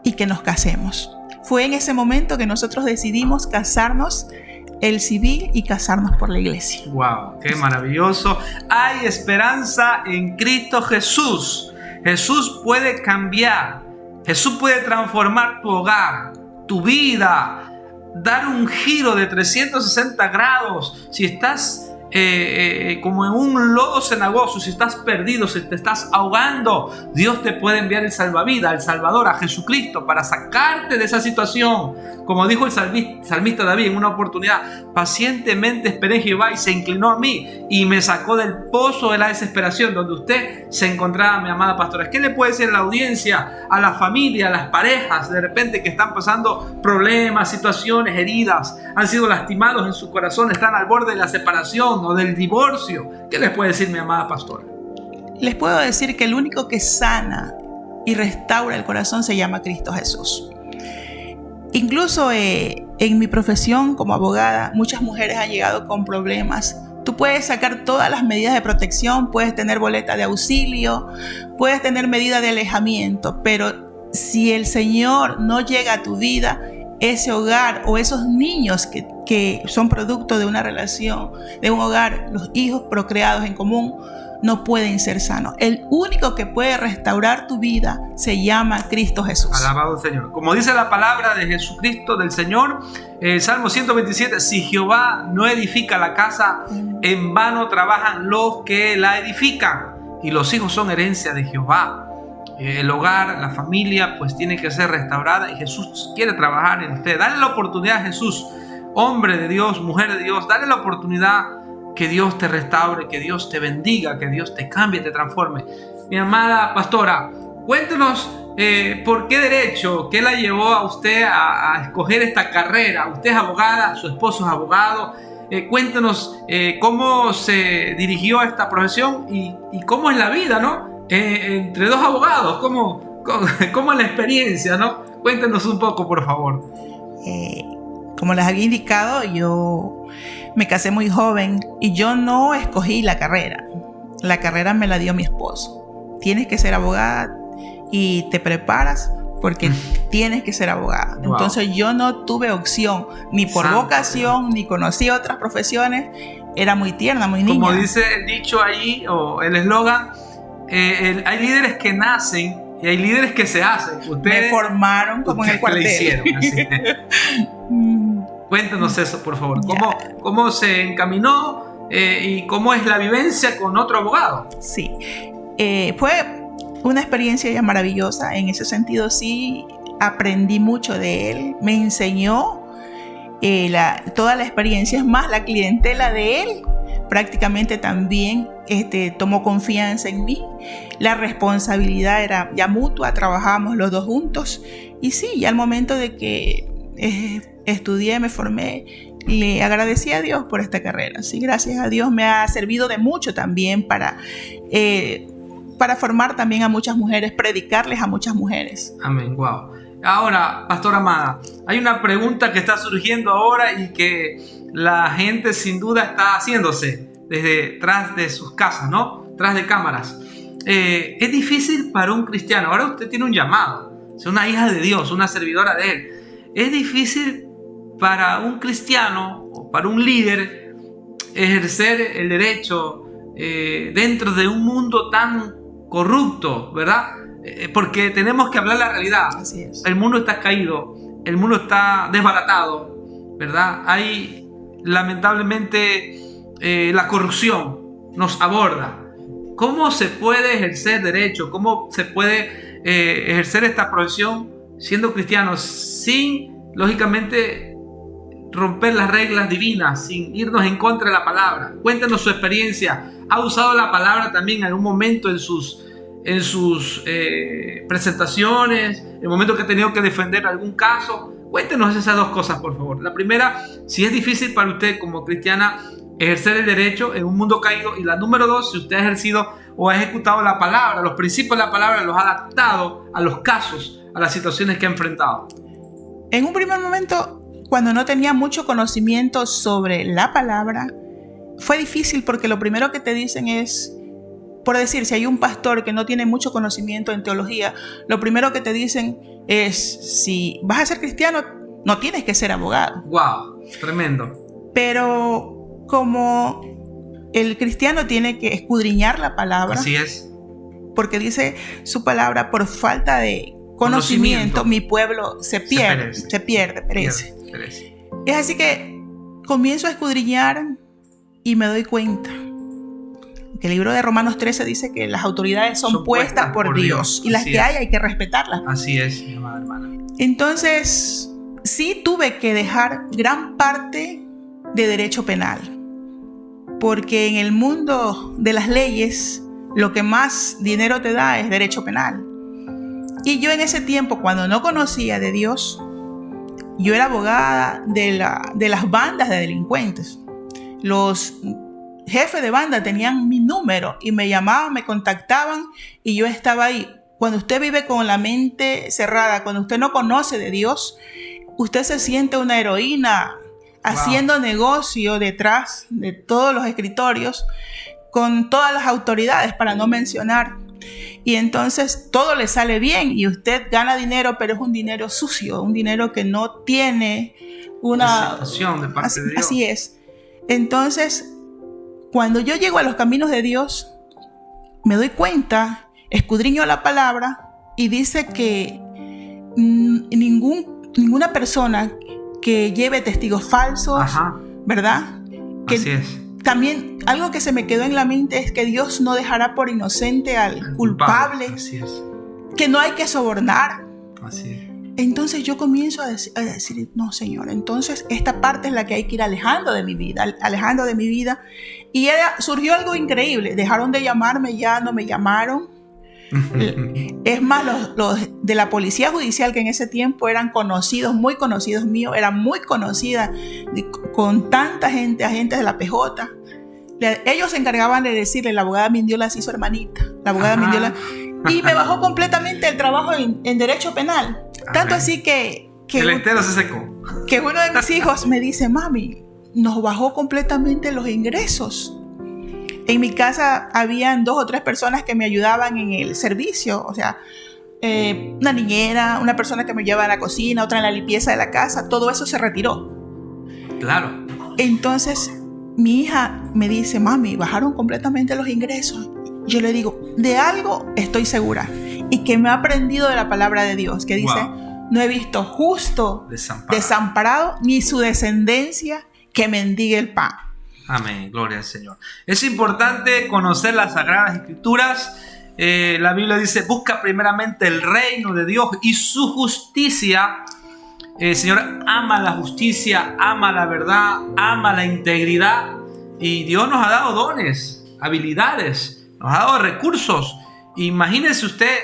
y que nos casemos. Fue en ese momento que nosotros decidimos casarnos, el civil, y casarnos por la iglesia. ¡Wow! ¡Qué maravilloso! Hay esperanza en Cristo Jesús. Jesús puede cambiar. Jesús puede transformar tu hogar, tu vida, dar un giro de 360 grados. Si estás como en un lodo cenagoso, si estás perdido, si te estás ahogando, Dios te puede enviar el salvavidas, el Salvador, a Jesucristo, para sacarte de esa situación. Como dijo el salmista David en una oportunidad: pacientemente esperé en Jehová y se inclinó a mí y me sacó del pozo de la desesperación donde usted se encontraba, mi amada pastora. ¿Qué le puede decir a la audiencia, a la familia, a las parejas de repente que están pasando problemas, situaciones, heridas, han sido lastimados en su corazón, están al borde de la separación o del divorcio? ¿Qué les puede decir, mi amada pastora? Les puedo decir que el único que sana y restaura el corazón se llama Cristo Jesús. Incluso en mi profesión como abogada, muchas mujeres han llegado con problemas. Tú puedes sacar todas las medidas de protección, puedes tener boleta de auxilio, puedes tener medida de alejamiento, pero si el Señor no llega a tu vida, ese hogar o esos niños que son producto de una relación, de un hogar, los hijos procreados en común, no pueden ser sanos. El único que puede restaurar tu vida se llama Cristo Jesús. Alabado el Señor. Como dice la palabra de Jesucristo, del Señor, el Salmo 127, si Jehová no edifica la casa, en vano trabajan los que la edifican. Y los hijos son herencia de Jehová. El hogar, la familia, pues tiene que ser restaurada y Jesús quiere trabajar en usted. Dale la oportunidad a Jesús, hombre de Dios, mujer de Dios, dale la oportunidad que Dios te restaure, que Dios te bendiga, que Dios te cambie, te transforme. Mi amada pastora, cuéntenos por qué derecho, qué la llevó a usted a escoger esta carrera. Usted es abogada, su esposo es abogado. Cuéntenos cómo se dirigió a esta profesión y cómo es la vida, ¿no? Entre dos abogados, ¿cómo es la experiencia, ¿no? Cuéntenos un poco, por favor. Como les había indicado, yo me casé muy joven y yo no escogí la carrera. La carrera me la dio mi esposo. Tienes que ser abogada y te preparas porque tienes que ser abogada. Wow. Entonces yo no tuve opción, ni por vocación, ni conocí otras profesiones. Era muy tierna, muy niña. Como dice el dicho allí, o el eslogan, hay líderes que nacen y hay líderes que se hacen. Ustedes me formaron como en el cuartel. Le hicieron, así. Cuéntanos eso, por favor. ¿Cómo se encaminó y cómo es la vivencia con otro abogado? Sí, fue una experiencia ya maravillosa. En ese sentido, sí, aprendí mucho de él. Me enseñó toda la experiencia. Es más, la clientela de él prácticamente también tomó confianza en mí. La responsabilidad era ya mutua, trabajábamos los dos juntos. Y sí, ya al momento de que estudié, me formé, le agradecí a Dios por esta carrera. Sí, gracias a Dios me ha servido de mucho también para formar también a muchas mujeres, predicarles a muchas mujeres. Amén, wow. Ahora, pastora amada, hay una pregunta que está surgiendo ahora y que la gente sin duda está haciéndose desde tras de sus casas, ¿no? Tras de cámaras. Es difícil para un cristiano. Ahora usted tiene un llamado, es una hija de Dios, una servidora de Él. Es difícil para un cristiano o para un líder ejercer el derecho dentro de un mundo tan corrupto, ¿verdad? Porque tenemos que hablar la realidad. Así es. El mundo está caído, el mundo está desbaratado, ¿verdad? Hay lamentablemente la corrupción nos aborda. ¿Cómo se puede ejercer derecho? ¿Cómo se puede ejercer esta profesión siendo cristianos sin, lógicamente, romper las reglas divinas, sin irnos en contra de la palabra? Cuéntenos su experiencia. ¿Ha usado la palabra también en algún momento en sus presentaciones, en el momento que ha tenido que defender algún caso? Cuéntenos esas dos cosas, por favor. La primera, si es difícil para usted como cristiana ejercer el derecho en un mundo caído. Y la número dos, si usted ha ejercido o ha ejecutado la palabra, los principios de la palabra, los ha adaptado a los casos, a las situaciones que ha enfrentado. En un primer momento, cuando no tenía mucho conocimiento sobre la palabra, fue difícil porque lo primero que te dicen es, por decir, si hay un pastor que no tiene mucho conocimiento en teología, lo primero que te dicen es, si vas a ser cristiano, no tienes que ser abogado. ¡Wow! Tremendo. Pero como el cristiano tiene que escudriñar la palabra. Así es. Porque dice su palabra, por falta de conocimiento mi pueblo se pierde, perece. Es así que comienzo a escudriñar y me doy cuenta que el libro de Romanos 13 dice que las autoridades son puestas por Dios y las que hay que respetarlas. Así es, mi amada hermana. Entonces, sí tuve que dejar gran parte de derecho penal, porque en el mundo de las leyes lo que más dinero te da es derecho penal. Y yo en ese tiempo, cuando no conocía de Dios, yo era abogada de las bandas de delincuentes. Los jefes de banda tenían mi número y me llamaban, me contactaban y yo estaba ahí. Cuando usted vive con la mente cerrada, cuando usted no conoce de Dios, usted se siente una heroína haciendo negocio detrás de todos los escritorios con todas las autoridades, para no mencionar. Y entonces todo le sale bien y usted gana dinero, pero es un dinero sucio, un dinero que no tiene una aceptación de parte de Dios. Así es. Entonces, cuando yo llego a los caminos de Dios, me doy cuenta, escudriño la palabra y dice que ninguna persona que lleve testigos falsos, ¿verdad? Así es. También algo que se me quedó en la mente es que Dios no dejará por inocente al culpable. Así es. Que no hay que sobornar. Así es. Entonces yo comienzo a decir, no, Señor, entonces esta parte es la que hay que ir alejando de mi vida. Y surgió algo increíble. Dejaron de llamarme, ya no me llamaron. Es más, los de la policía judicial, que en ese tiempo eran conocidos, muy conocidos míos, era muy conocida con tanta gente, agentes de la PJ. Ellos se encargaban de decirle, la abogada Mindiola se hizo hermanita, la abogada Mindiola, y me bajó completamente el trabajo en derecho penal. Tanto así que el entero se secó. Que uno de mis hijos me dice, mami, nos bajó completamente los ingresos. En mi casa habían 2 o 3 personas que me ayudaban en el servicio, o sea, una niñera, una persona que me llevaba a la cocina, otra en la limpieza de la casa. Todo eso se retiró. Claro. Entonces mi hija me dice, mami, bajaron completamente los ingresos. Yo le digo, de algo estoy segura, y que me ha aprendido de la palabra de Dios, que dice, no he visto justo desamparado, ni su descendencia que mendigue el pan. Amén, gloria al Señor. Es importante conocer las Sagradas Escrituras. La Biblia dice, busca primeramente el reino de Dios y su justicia. El Señor ama la justicia, ama la verdad, ama la integridad. Y Dios nos ha dado dones, habilidades, nos ha dado recursos. Imagínese usted,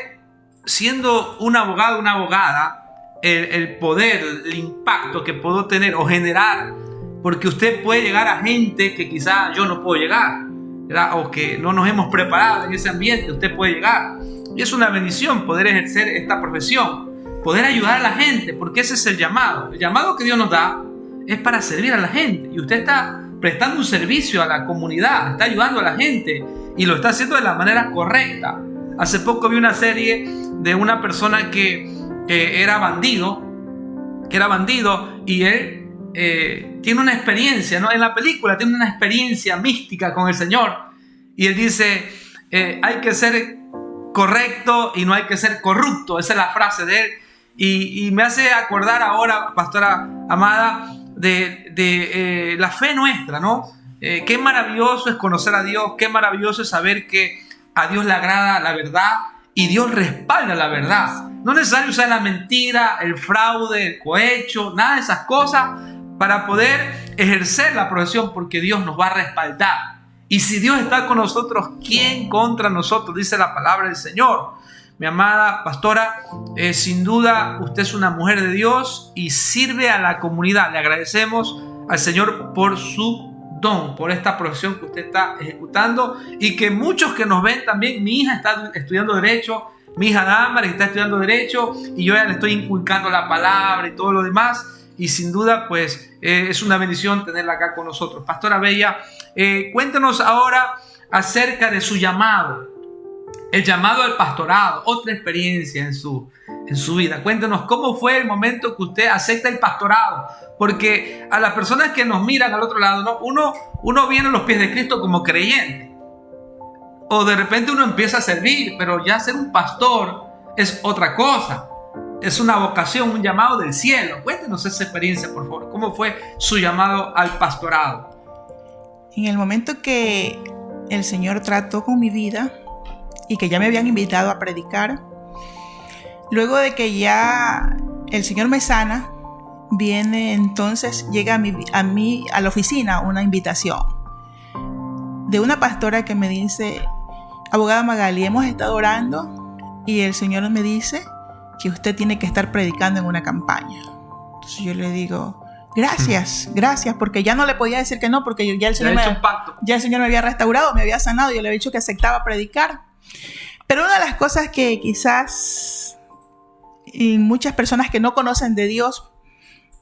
siendo un abogado, una abogada, el poder, el impacto que puedo tener o generar. Porque usted puede llegar a gente que quizá yo no puedo llegar, ¿verdad? O que no nos hemos preparado en ese ambiente, usted puede llegar. Y es una bendición poder ejercer esta profesión, poder ayudar a la gente, porque ese es el llamado. El llamado que Dios nos da es para servir a la gente. Y usted está prestando un servicio a la comunidad, está ayudando a la gente y lo está haciendo de la manera correcta. Hace poco vi una serie de una persona que era bandido y él tiene una experiencia, ¿no? En la película tiene una experiencia mística con el Señor y él dice, hay que ser correcto y no hay que ser corrupto. Esa es la frase de él y me hace acordar ahora, pastora amada, de la fe nuestra, ¿no? Qué maravilloso es conocer a Dios, qué maravilloso es saber que a Dios le agrada la verdad y Dios respalda la verdad. No es necesario usar la mentira, el fraude, el cohecho, nada de esas cosas para poder ejercer la profesión, porque Dios nos va a respaldar. Y si Dios está con nosotros, ¿quién contra nosotros? Dice la palabra del Señor. Mi amada pastora, sin duda usted es una mujer de Dios y sirve a la comunidad. Le agradecemos al Señor por su don, por esta profesión que usted está ejecutando, y que muchos que nos ven también. Mi hija está estudiando Derecho, mi hija Damaris está estudiando Derecho, y yo ya le estoy inculcando la palabra y todo lo demás. Y sin duda, pues, es una bendición tenerla acá con nosotros. Pastora Bella, cuéntenos ahora acerca de su llamado, el llamado al pastorado, otra experiencia en su vida. Cuéntenos cómo fue el momento que usted acepta el pastorado, porque a las personas que nos miran al otro lado, ¿no? uno viene a los pies de Cristo como creyente, o de repente uno empieza a servir, pero ya ser un pastor es otra cosa. Es una vocación, un llamado del cielo. Cuéntenos esa experiencia, por favor. ¿Cómo fue su llamado al pastorado? En el momento que el Señor trató con mi vida y que ya me habían invitado a predicar, luego de que ya el Señor me sana, llega a la oficina una invitación de una pastora que me dice, abogada Magali, hemos estado orando y el Señor me dice que usted tiene que estar predicando en una campaña. Entonces yo le digo, gracias, porque ya no le podía decir que no, porque ya el Señor ya el Señor me había restaurado, me había sanado, yo le había dicho que aceptaba predicar. Pero una de las cosas que quizás y muchas personas que no conocen de Dios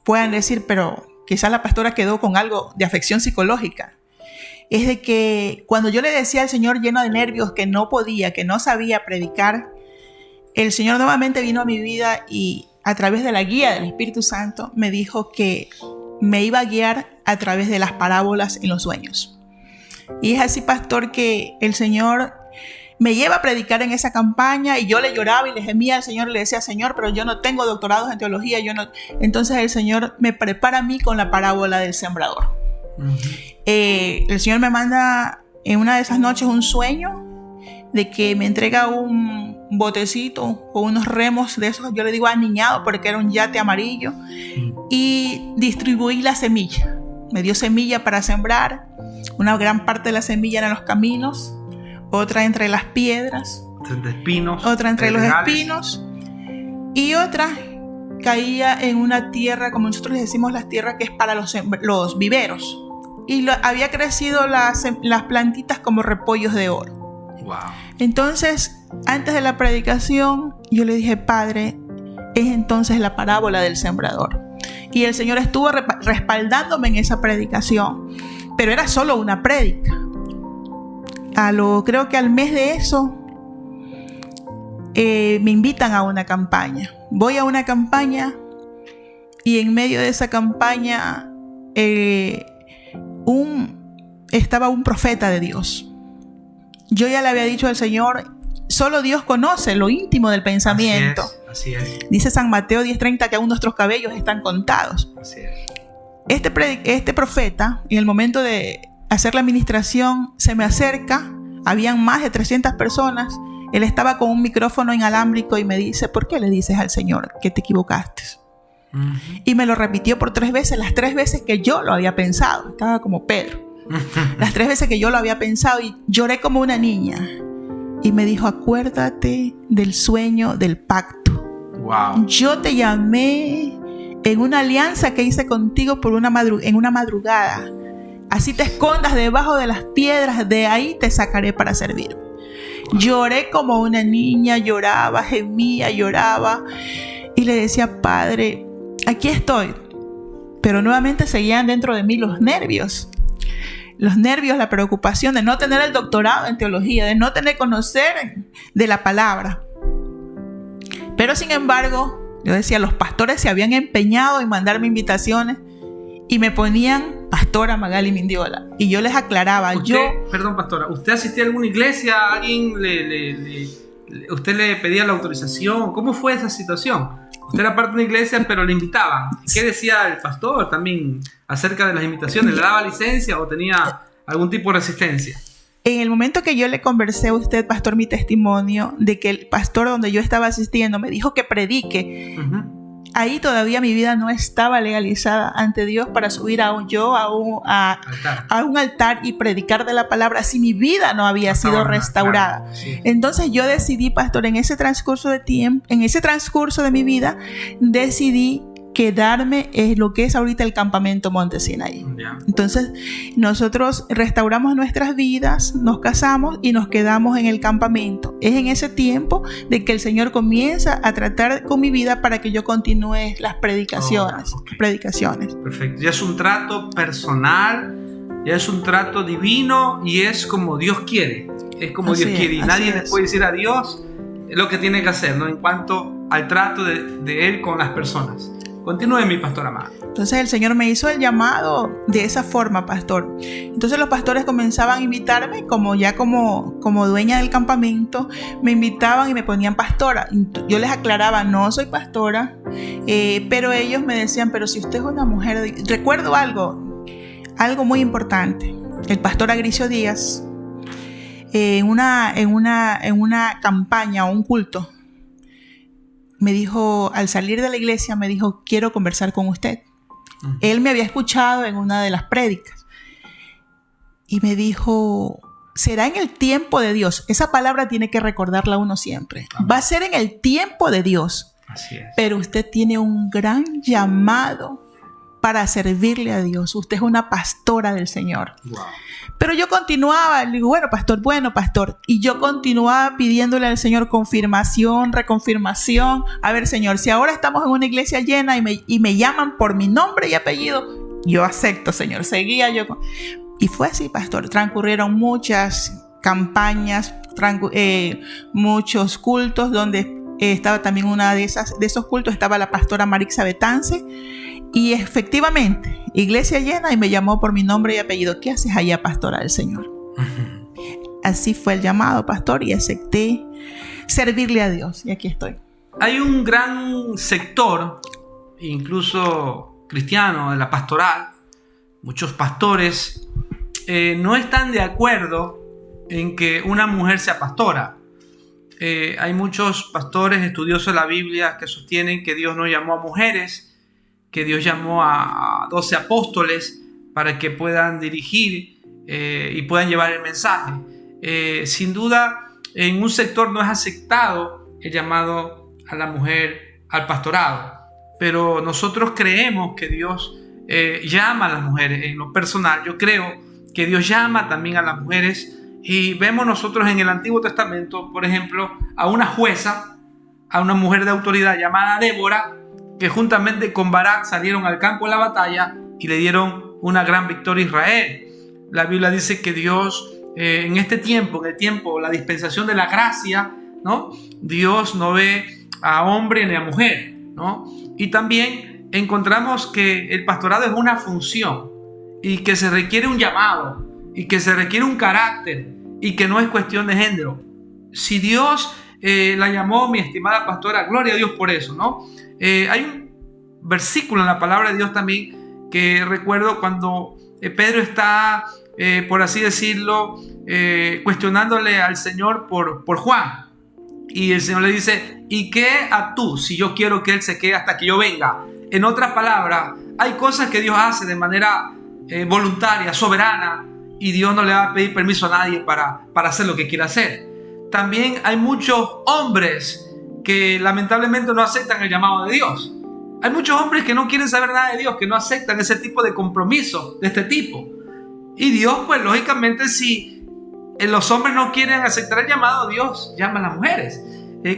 puedan decir, pero quizás la pastora quedó con algo de afección psicológica, es de que cuando yo le decía al Señor lleno de nervios que no podía, que no sabía predicar, el Señor nuevamente vino a mi vida y a través de la guía del Espíritu Santo me dijo que me iba a guiar a través de las parábolas en los sueños. Y es así, pastor, que el Señor me lleva a predicar en esa campaña y yo le lloraba y le gemía al Señor y le decía, Señor, pero yo no tengo doctorados en teología, Entonces el Señor me prepara a mí con la parábola del sembrador. El Señor me manda en una de esas noches un sueño de que me entrega un botecito con unos remos de esos, yo le digo aniñado porque era un yate amarillo, y distribuí la semilla. Me dio semilla para sembrar. Una gran parte de la semilla era en los caminos, otra entre las piedras, otra entre los espinos, y otra caía en una tierra, como nosotros decimos, las tierras que es para los viveros. Y había crecido las plantitas como repollos de oro. Wow. Entonces, antes de la predicación, yo le dije, Padre, es entonces la parábola del sembrador. Y el Señor estuvo respaldándome en esa predicación, pero era solo una prédica. Creo que al mes de eso, me invitan a una campaña. Voy a una campaña y en medio de esa campaña estaba un profeta de Dios. Yo ya le había dicho al Señor, solo Dios conoce lo íntimo del pensamiento. Así es. Dice San Mateo 10:30 que aún nuestros cabellos están contados. Así es. Este profeta, en el momento de hacer la administración, se me acerca. Habían más de 300 personas. Él estaba con un micrófono inalámbrico y me dice, ¿por qué le dices al Señor que te equivocaste? Y me lo repitió por 3 veces, las 3 veces que yo lo había pensado. Estaba como Pedro. Las 3 veces que yo lo había pensado y lloré como una niña. Y me dijo, acuérdate del sueño del pacto. Wow. Yo te llamé en una alianza que hice contigo en una madrugada. Así te escondas debajo de las piedras, de ahí te sacaré para servir. Lloré como una niña, lloraba, gemía, lloraba. Y le decía, Padre, aquí estoy. Pero nuevamente seguían dentro de mí los nervios. La preocupación de no tener el doctorado en teología, de no tener conocer de la palabra. Pero sin embargo, yo decía, los pastores se habían empeñado en mandarme invitaciones y me ponían Pastora Magali Mindiola. Y yo les aclaraba, Perdón, pastora, ¿usted asistía a alguna iglesia? ¿Alguien usted le pedía la autorización? ¿Cómo fue esa situación? Usted era parte de una iglesia, pero le invitaban. ¿Qué decía el pastor también acerca de las invitaciones? ¿Le daba licencia o tenía algún tipo de resistencia? En el momento que yo le conversé a usted, pastor, mi testimonio de que el pastor donde yo estaba asistiendo me dijo que predique, ahí todavía mi vida no estaba legalizada ante Dios para subir a un altar y predicar de la palabra si mi vida no había sido restaurada. Claro, sí. Entonces yo decidí, pastor, en ese transcurso de mi vida, decidí quedarme en lo que es ahorita el campamento Monte Sinaí. Yeah. Entonces nosotros restauramos nuestras vidas, nos casamos y nos quedamos en el campamento. Es en ese tiempo de que el Señor comienza a tratar con mi vida para que yo continúe las predicaciones. Perfecto. Ya es un trato personal, ya es un trato divino y es como Dios quiere. Es como Dios quiere y nadie le puede decir a Dios lo que tiene que hacer, ¿no? En cuanto al trato de Él con las personas. Continúe, mi pastora amada. Entonces el Señor me hizo el llamado de esa forma, pastor. Entonces los pastores comenzaban a invitarme, como dueña del campamento, me invitaban y me ponían pastora. Yo les aclaraba, no soy pastora, pero ellos me decían, pero si usted es una mujer... Recuerdo algo muy importante. El pastor Agricio Díaz, en una campaña o un culto, me dijo, al salir de la iglesia, me dijo, quiero conversar con usted. Él me había escuchado en una de las prédicas y me dijo, será en el tiempo de Dios. Esa palabra tiene que recordarla uno siempre. Amén. Va a ser en el tiempo de Dios. Así es. Pero usted tiene un gran llamado para servirle a Dios. Usted es una pastora del Señor. Wow. Pero yo continuaba, le digo, bueno, pastor. Y yo continuaba pidiéndole al Señor confirmación, reconfirmación. A ver, Señor, si ahora estamos en una iglesia llena y me llaman por mi nombre y apellido, yo acepto, Señor. Seguía yo. Y fue así, pastor. Transcurrieron muchas campañas, muchos cultos donde estaba también de esos cultos, estaba la pastora Marixa Betance. Y efectivamente, iglesia llena, y me llamó por mi nombre y apellido. ¿Qué haces allá, pastora del Señor? Así fue el llamado, pastor, y acepté servirle a Dios. Y aquí estoy. Hay un gran sector, incluso cristiano, de la pastoral. Muchos pastores no están de acuerdo en que una mujer sea pastora. Hay muchos pastores estudiosos de la Biblia que sostienen que Dios no llamó a mujeres, que Dios llamó a 12 apóstoles para que puedan dirigir y puedan llevar el mensaje. Sin duda, en un sector no es aceptado el llamado a la mujer al pastorado, pero nosotros creemos que Dios llama a las mujeres. En lo personal, yo creo que Dios llama también a las mujeres, y vemos nosotros en el Antiguo Testamento, por ejemplo, a una jueza, a una mujer de autoridad llamada Débora, que juntamente con Barak salieron al campo de la batalla y le dieron una gran victoria a Israel. La Biblia dice que Dios en este tiempo, la dispensación de la gracia, ¿no? Dios no ve a hombre ni a mujer, ¿no? Y también encontramos que el pastorado es una función y que se requiere un llamado y que se requiere un carácter y que no es cuestión de género. Si Dios la llamó, mi estimada pastora, gloria a Dios por eso, ¿no? Hay un versículo en la palabra de Dios también que recuerdo cuando Pedro está, por así decirlo, cuestionándole al Señor por Juan. Y el Señor le dice, ¿y qué a tú si yo quiero que él se quede hasta que yo venga? En otras palabras, hay cosas que Dios hace de manera voluntaria, soberana, y Dios no le va a pedir permiso a nadie para hacer lo que quiera hacer. También hay muchos hombres que lamentablemente no aceptan el llamado de Dios. Hay muchos hombres que no quieren saber nada de Dios, que no aceptan ese tipo de compromiso de este tipo. Y Dios, pues lógicamente, si los hombres no quieren aceptar el llamado, Dios llama a las mujeres.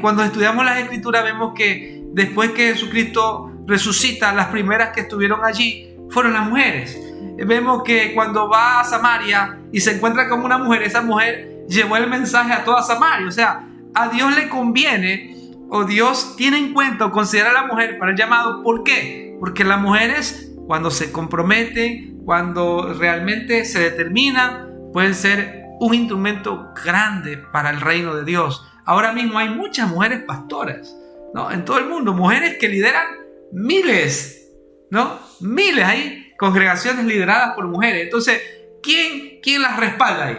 Cuando estudiamos las Escrituras vemos que después que Jesucristo resucita, las primeras que estuvieron allí fueron las mujeres. Vemos que cuando va a Samaria y se encuentra con una mujer, esa mujer llevó el mensaje a toda Samaria. O sea, a Dios le conviene, o Dios tiene en cuenta o considera a la mujer para el llamado. ¿Por qué? Porque las mujeres, cuando se comprometen, cuando realmente se determinan, pueden ser un instrumento grande para el reino de Dios. Ahora mismo hay muchas mujeres pastoras, ¿no? En todo el mundo, mujeres que lideran miles, ¿no? Miles, hay congregaciones lideradas por mujeres. Entonces, ¿quién las respalda ahí?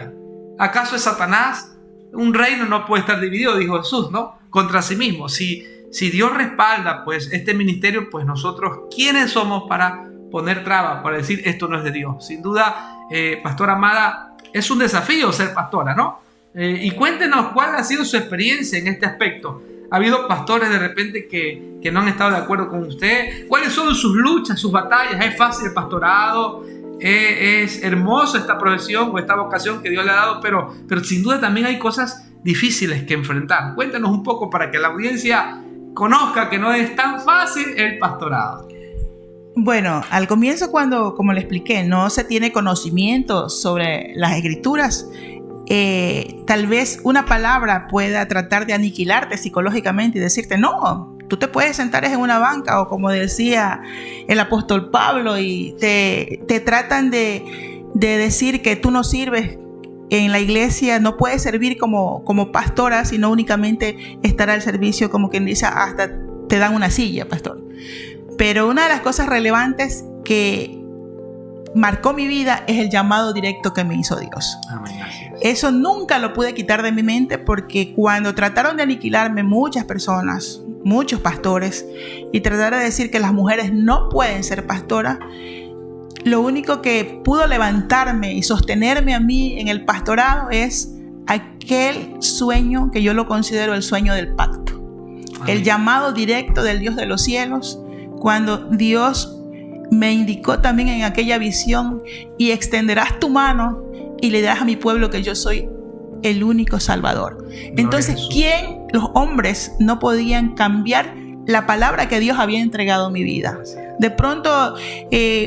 ¿Acaso es Satanás? Un reino no puede estar dividido, dijo Jesús, ¿no? Contra sí mismo. Si Dios respalda pues este ministerio, pues nosotros, ¿quiénes somos para poner trabas, para decir esto no es de Dios? Sin duda, pastora amada, es un desafío ser pastora, ¿no? Y cuéntenos cuál ha sido su experiencia en este aspecto. ¿Ha habido pastores de repente que no han estado de acuerdo con usted? ¿Cuáles son sus luchas, sus batallas? ¿Es fácil el pastorado? ¿Es hermoso esta profesión o esta vocación que Dios le ha dado? Pero sin duda también hay cosas difíciles que enfrentar. Cuéntanos un poco para que la audiencia conozca que no es tan fácil el pastorado. Bueno, al comienzo, cuando, como le expliqué, no se tiene conocimiento sobre las Escrituras, tal vez una palabra pueda tratar de aniquilarte psicológicamente y decirte, no, tú te puedes sentar en una banca, o como decía el apóstol Pablo, y te tratan de decir que tú no sirves en la iglesia, no puedes servir como pastora, sino únicamente estar al servicio, como quien dice, hasta te dan una silla, pastor. Pero una de las cosas relevantes que marcó mi vida es el llamado directo que me hizo Dios. Amén. Eso nunca lo pude quitar de mi mente, porque cuando trataron de aniquilarme muchas personas, muchos pastores, y trataron de decir que las mujeres no pueden ser pastoras, lo único que pudo levantarme y sostenerme a mí en el pastorado es aquel sueño que yo lo considero el sueño del pacto. Amén. El llamado directo del Dios de los cielos, cuando Dios me indicó también en aquella visión: y extenderás tu mano y le dirás a mi pueblo que yo soy el único Salvador. Entonces, ¿quién, los hombres, no podían cambiar la palabra que Dios había entregado a mi vida? De pronto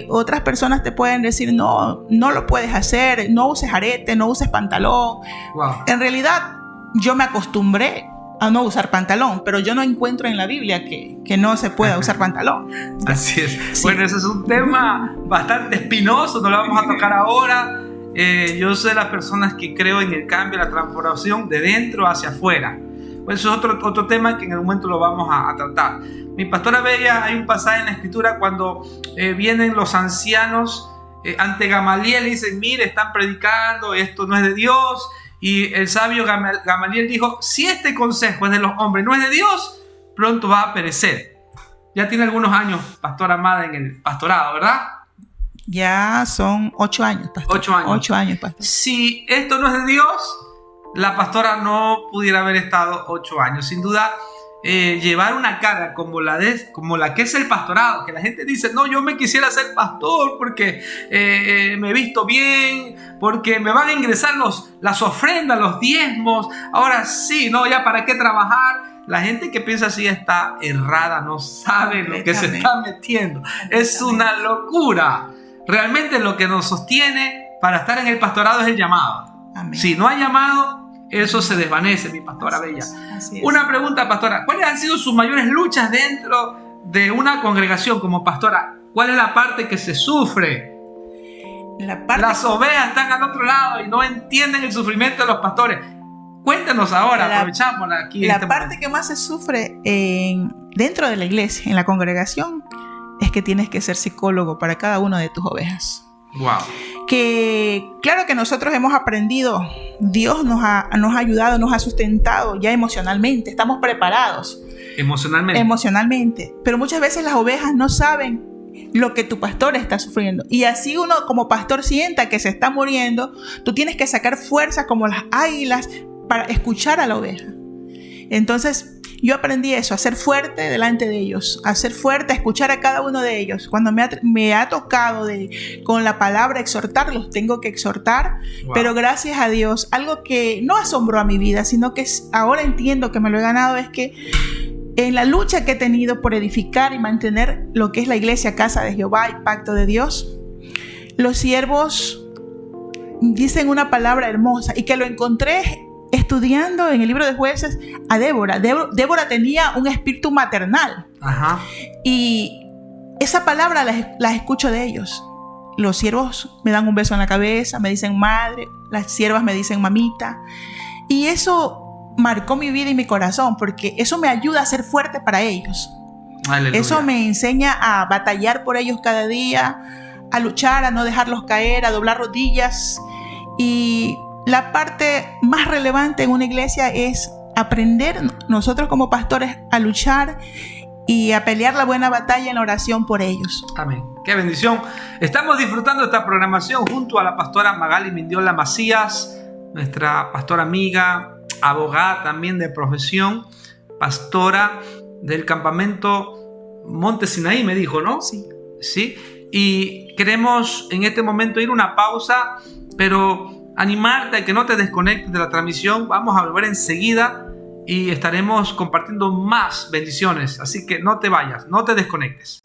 otras personas te pueden decir: no lo puedes hacer, no uses arete, no uses pantalón. Wow. En realidad yo me acostumbré a no usar pantalón, pero yo no encuentro en la Biblia que no se pueda usar pantalón. Así es. Sí. Bueno, ese es un tema bastante espinoso, no lo vamos a tocar ahora. Yo soy de las personas que creo en el cambio, la transformación de dentro hacia afuera. Pues eso es otro tema que en el momento lo vamos a tratar. Mi pastora Bella, hay un pasaje en la escritura cuando vienen los ancianos ante Gamaliel y dicen: mire, están predicando, esto no es de Dios. Y el sabio Gamaliel dijo: si este consejo es de los hombres, no es de Dios, pronto va a perecer. Ya tiene algunos años, pastora amada, en el pastorado, ¿verdad? Ya son 8 años, pastor. 8 años. 8 años, pastor. Si esto no es de Dios, la pastora no pudiera haber estado 8 años. Sin duda, llevar una carga como la que es el pastorado, que la gente dice: no, yo me quisiera ser pastor porque me he visto bien, porque me van a ingresar las ofrendas, los diezmos. Ahora sí, no, ya para qué trabajar. La gente que piensa así está errada, no sabe lo que se está metiendo. Es una locura. Realmente lo que nos sostiene para estar en el pastorado es el llamado. Amén. Si no hay llamado, eso se desvanece, mi pastora Bella. Así es. Una pregunta, pastora: ¿cuáles han sido sus mayores luchas dentro de una congregación como pastora? ¿Cuál es la parte que se sufre? Las ovejas están al otro lado y no entienden el sufrimiento de los pastores. Cuéntenos ahora, aprovechamos aquí. La parte que más se sufre dentro de la iglesia, en la congregación, es que tienes que ser psicólogo para cada una de tus ovejas. Wow. Que claro que nosotros hemos aprendido, Dios nos ha ayudado, nos ha sustentado ya emocionalmente, estamos preparados emocionalmente, pero muchas veces las ovejas no saben lo que tu pastor está sufriendo, y así uno como pastor sienta que se está muriendo, tú tienes que sacar fuerzas como las águilas para escuchar a la oveja. Entonces yo aprendí eso, a ser fuerte delante de ellos, a ser fuerte, a escuchar a cada uno de ellos. Cuando me ha tocado con la palabra exhortarlos, tengo que exhortar. Wow. Pero gracias a Dios, algo que no asombró a mi vida, sino que ahora entiendo que me lo he ganado, es que en la lucha que he tenido por edificar y mantener lo que es la iglesia Casa de Jehová y Pacto de Dios, los siervos dicen una palabra hermosa y que lo encontré estudiando en el libro de Jueces a Débora. Débora tenía un espíritu maternal. Ajá. Y esa palabra la escucho de ellos. Los siervos me dan un beso en la cabeza, me dicen madre, las siervas me dicen mamita. Y eso marcó mi vida y mi corazón, porque eso me ayuda a ser fuerte para ellos. Aleluya. Eso me enseña a batallar por ellos cada día, a luchar, a no dejarlos caer, a doblar rodillas. Y la parte más relevante en una iglesia es aprender nosotros como pastores a luchar y a pelear la buena batalla en la oración por ellos. Amén. ¡Qué bendición! Estamos disfrutando esta programación junto a la pastora Magali Mindiola Macías, nuestra pastora amiga, abogada también de profesión, pastora del campamento Monte Sinaí, me dijo, ¿no? Sí. Sí. Y queremos en este momento ir a una pausa, pero animarte a que no te desconectes de la transmisión. Vamos a volver enseguida y estaremos compartiendo más bendiciones. Así que no te vayas, no te desconectes.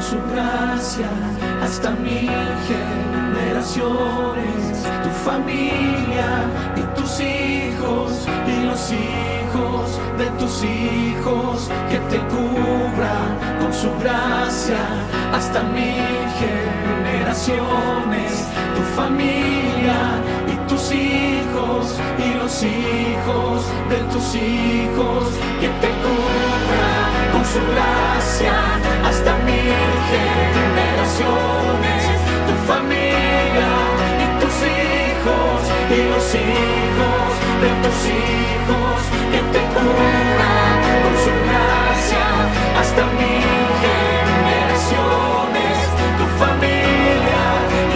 con su gracia hasta 1000 generaciones, tu familia y tus hijos y los hijos de tus hijos, que te cubra con su gracia hasta 1000 generaciones, tu familia y tus hijos y los hijos de tus hijos, que te cubra con su gracia hasta 1000 generaciones, tu familia y tus hijos y los hijos de tus hijos, que te cubra con su gracia hasta 1000 generaciones, tu familia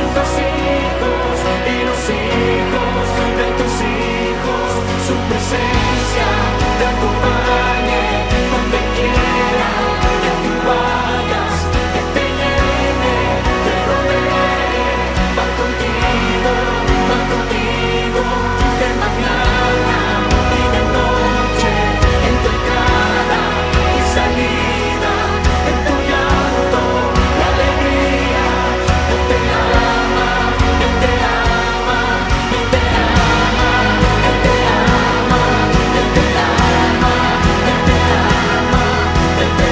y tus hijos y los hijos de tus hijos, su presencia te acompañe donde quiera que tú vayas, que te llene, te rodee, va contigo, de mañana y de noche, en tu entrada y salida, en tu llanto y alegría. Él te ama, Él te ama, Él te ama, Él te ama, Él te ama, Él te ama, Él te ama, Él te ama, Él te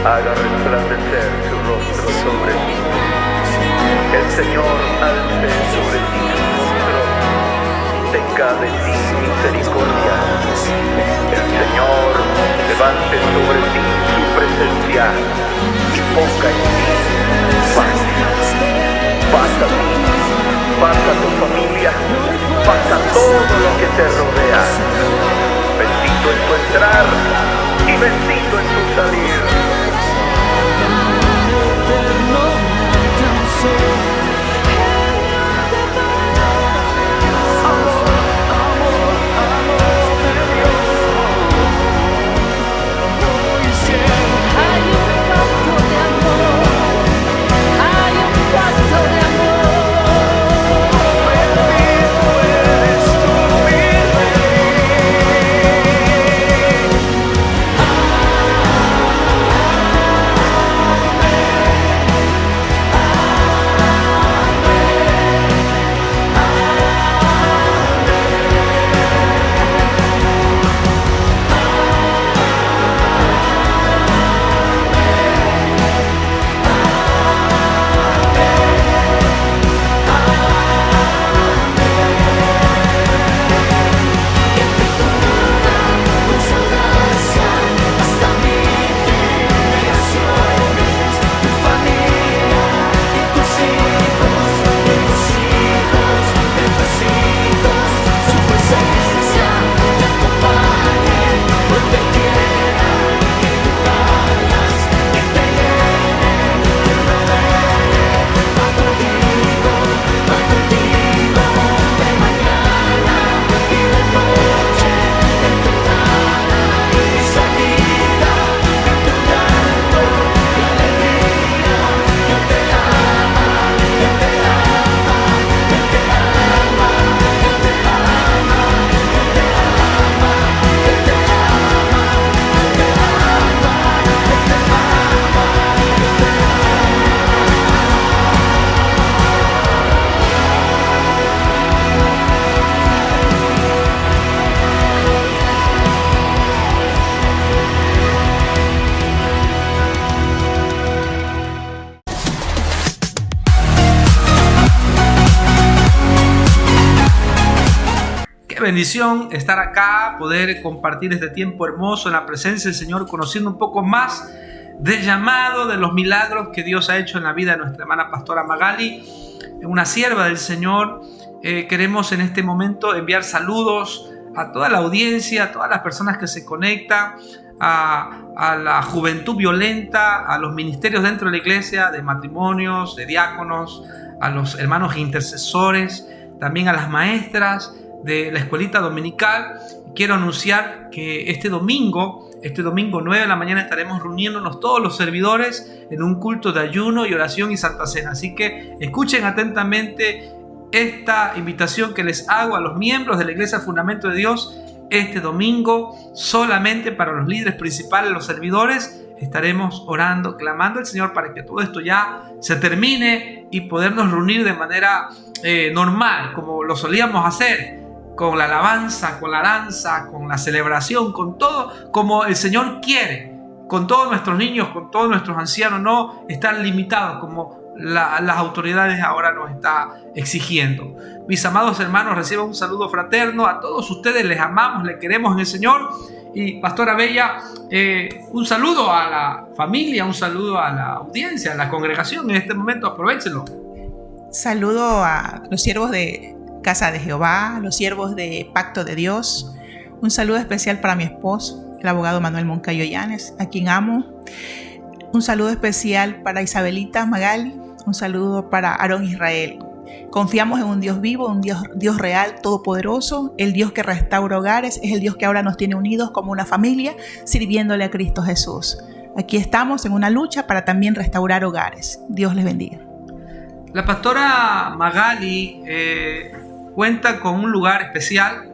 haga resplandecer su rostro sobre ti. El Señor alce sobre ti su rostro, tenga de ti misericordia. El Señor levante sobre ti su presencia y ponga en ti paz. Paz a ti, paz a tu familia, paz a todo lo que te rodea. Bendito en tu entrar y bendito en tu salir. Hay un pacto de amor Qué bendición estar acá, poder compartir este tiempo hermoso en la presencia del Señor, conociendo un poco más del llamado, de los milagros que Dios ha hecho en la vida de nuestra hermana pastora Magali, una sierva del Señor. Queremos en este momento enviar saludos a toda la audiencia, a todas las personas que se conectan, a la juventud violenta, a los ministerios dentro de la iglesia, de matrimonios, de diáconos, a los hermanos intercesores, también a las maestras de la escuelita dominical. Quiero anunciar que este domingo 9 de la mañana estaremos reuniéndonos todos los servidores en un culto de ayuno y oración y Santa Cena. Así que escuchen atentamente esta invitación que les hago a los miembros de la Iglesia Fundamento de Dios. Este domingo, solamente para los líderes principales, los servidores, estaremos orando, clamando al Señor para que todo esto ya se termine y podernos reunir de manera normal, como lo solíamos hacer, con la alabanza, con la danza, con la celebración, con todo como el Señor quiere, con todos nuestros niños, con todos nuestros ancianos, no estar limitados como las autoridades ahora nos está exigiendo. Mis amados hermanos, reciban un saludo fraterno. A todos ustedes les amamos, les queremos en el Señor. Y Pastora Bella, un saludo a la familia, un saludo a la audiencia, a la congregación en este momento, aprovechenlo. Saludo a los siervos de Casa de Jehová, a los siervos de Pacto de Dios. Un saludo especial para mi esposo, el abogado Manuel Moncayo Llanes, a quien amo. Un saludo especial para Isabelita Magali. Un saludo para Aarón Israel. Confiamos en un Dios vivo, un Dios real, todopoderoso. El Dios que restaura hogares es el Dios que ahora nos tiene unidos como una familia, sirviéndole a Cristo Jesús. Aquí estamos en una lucha para también restaurar hogares. Dios les bendiga. La pastora Magali cuenta con un lugar especial.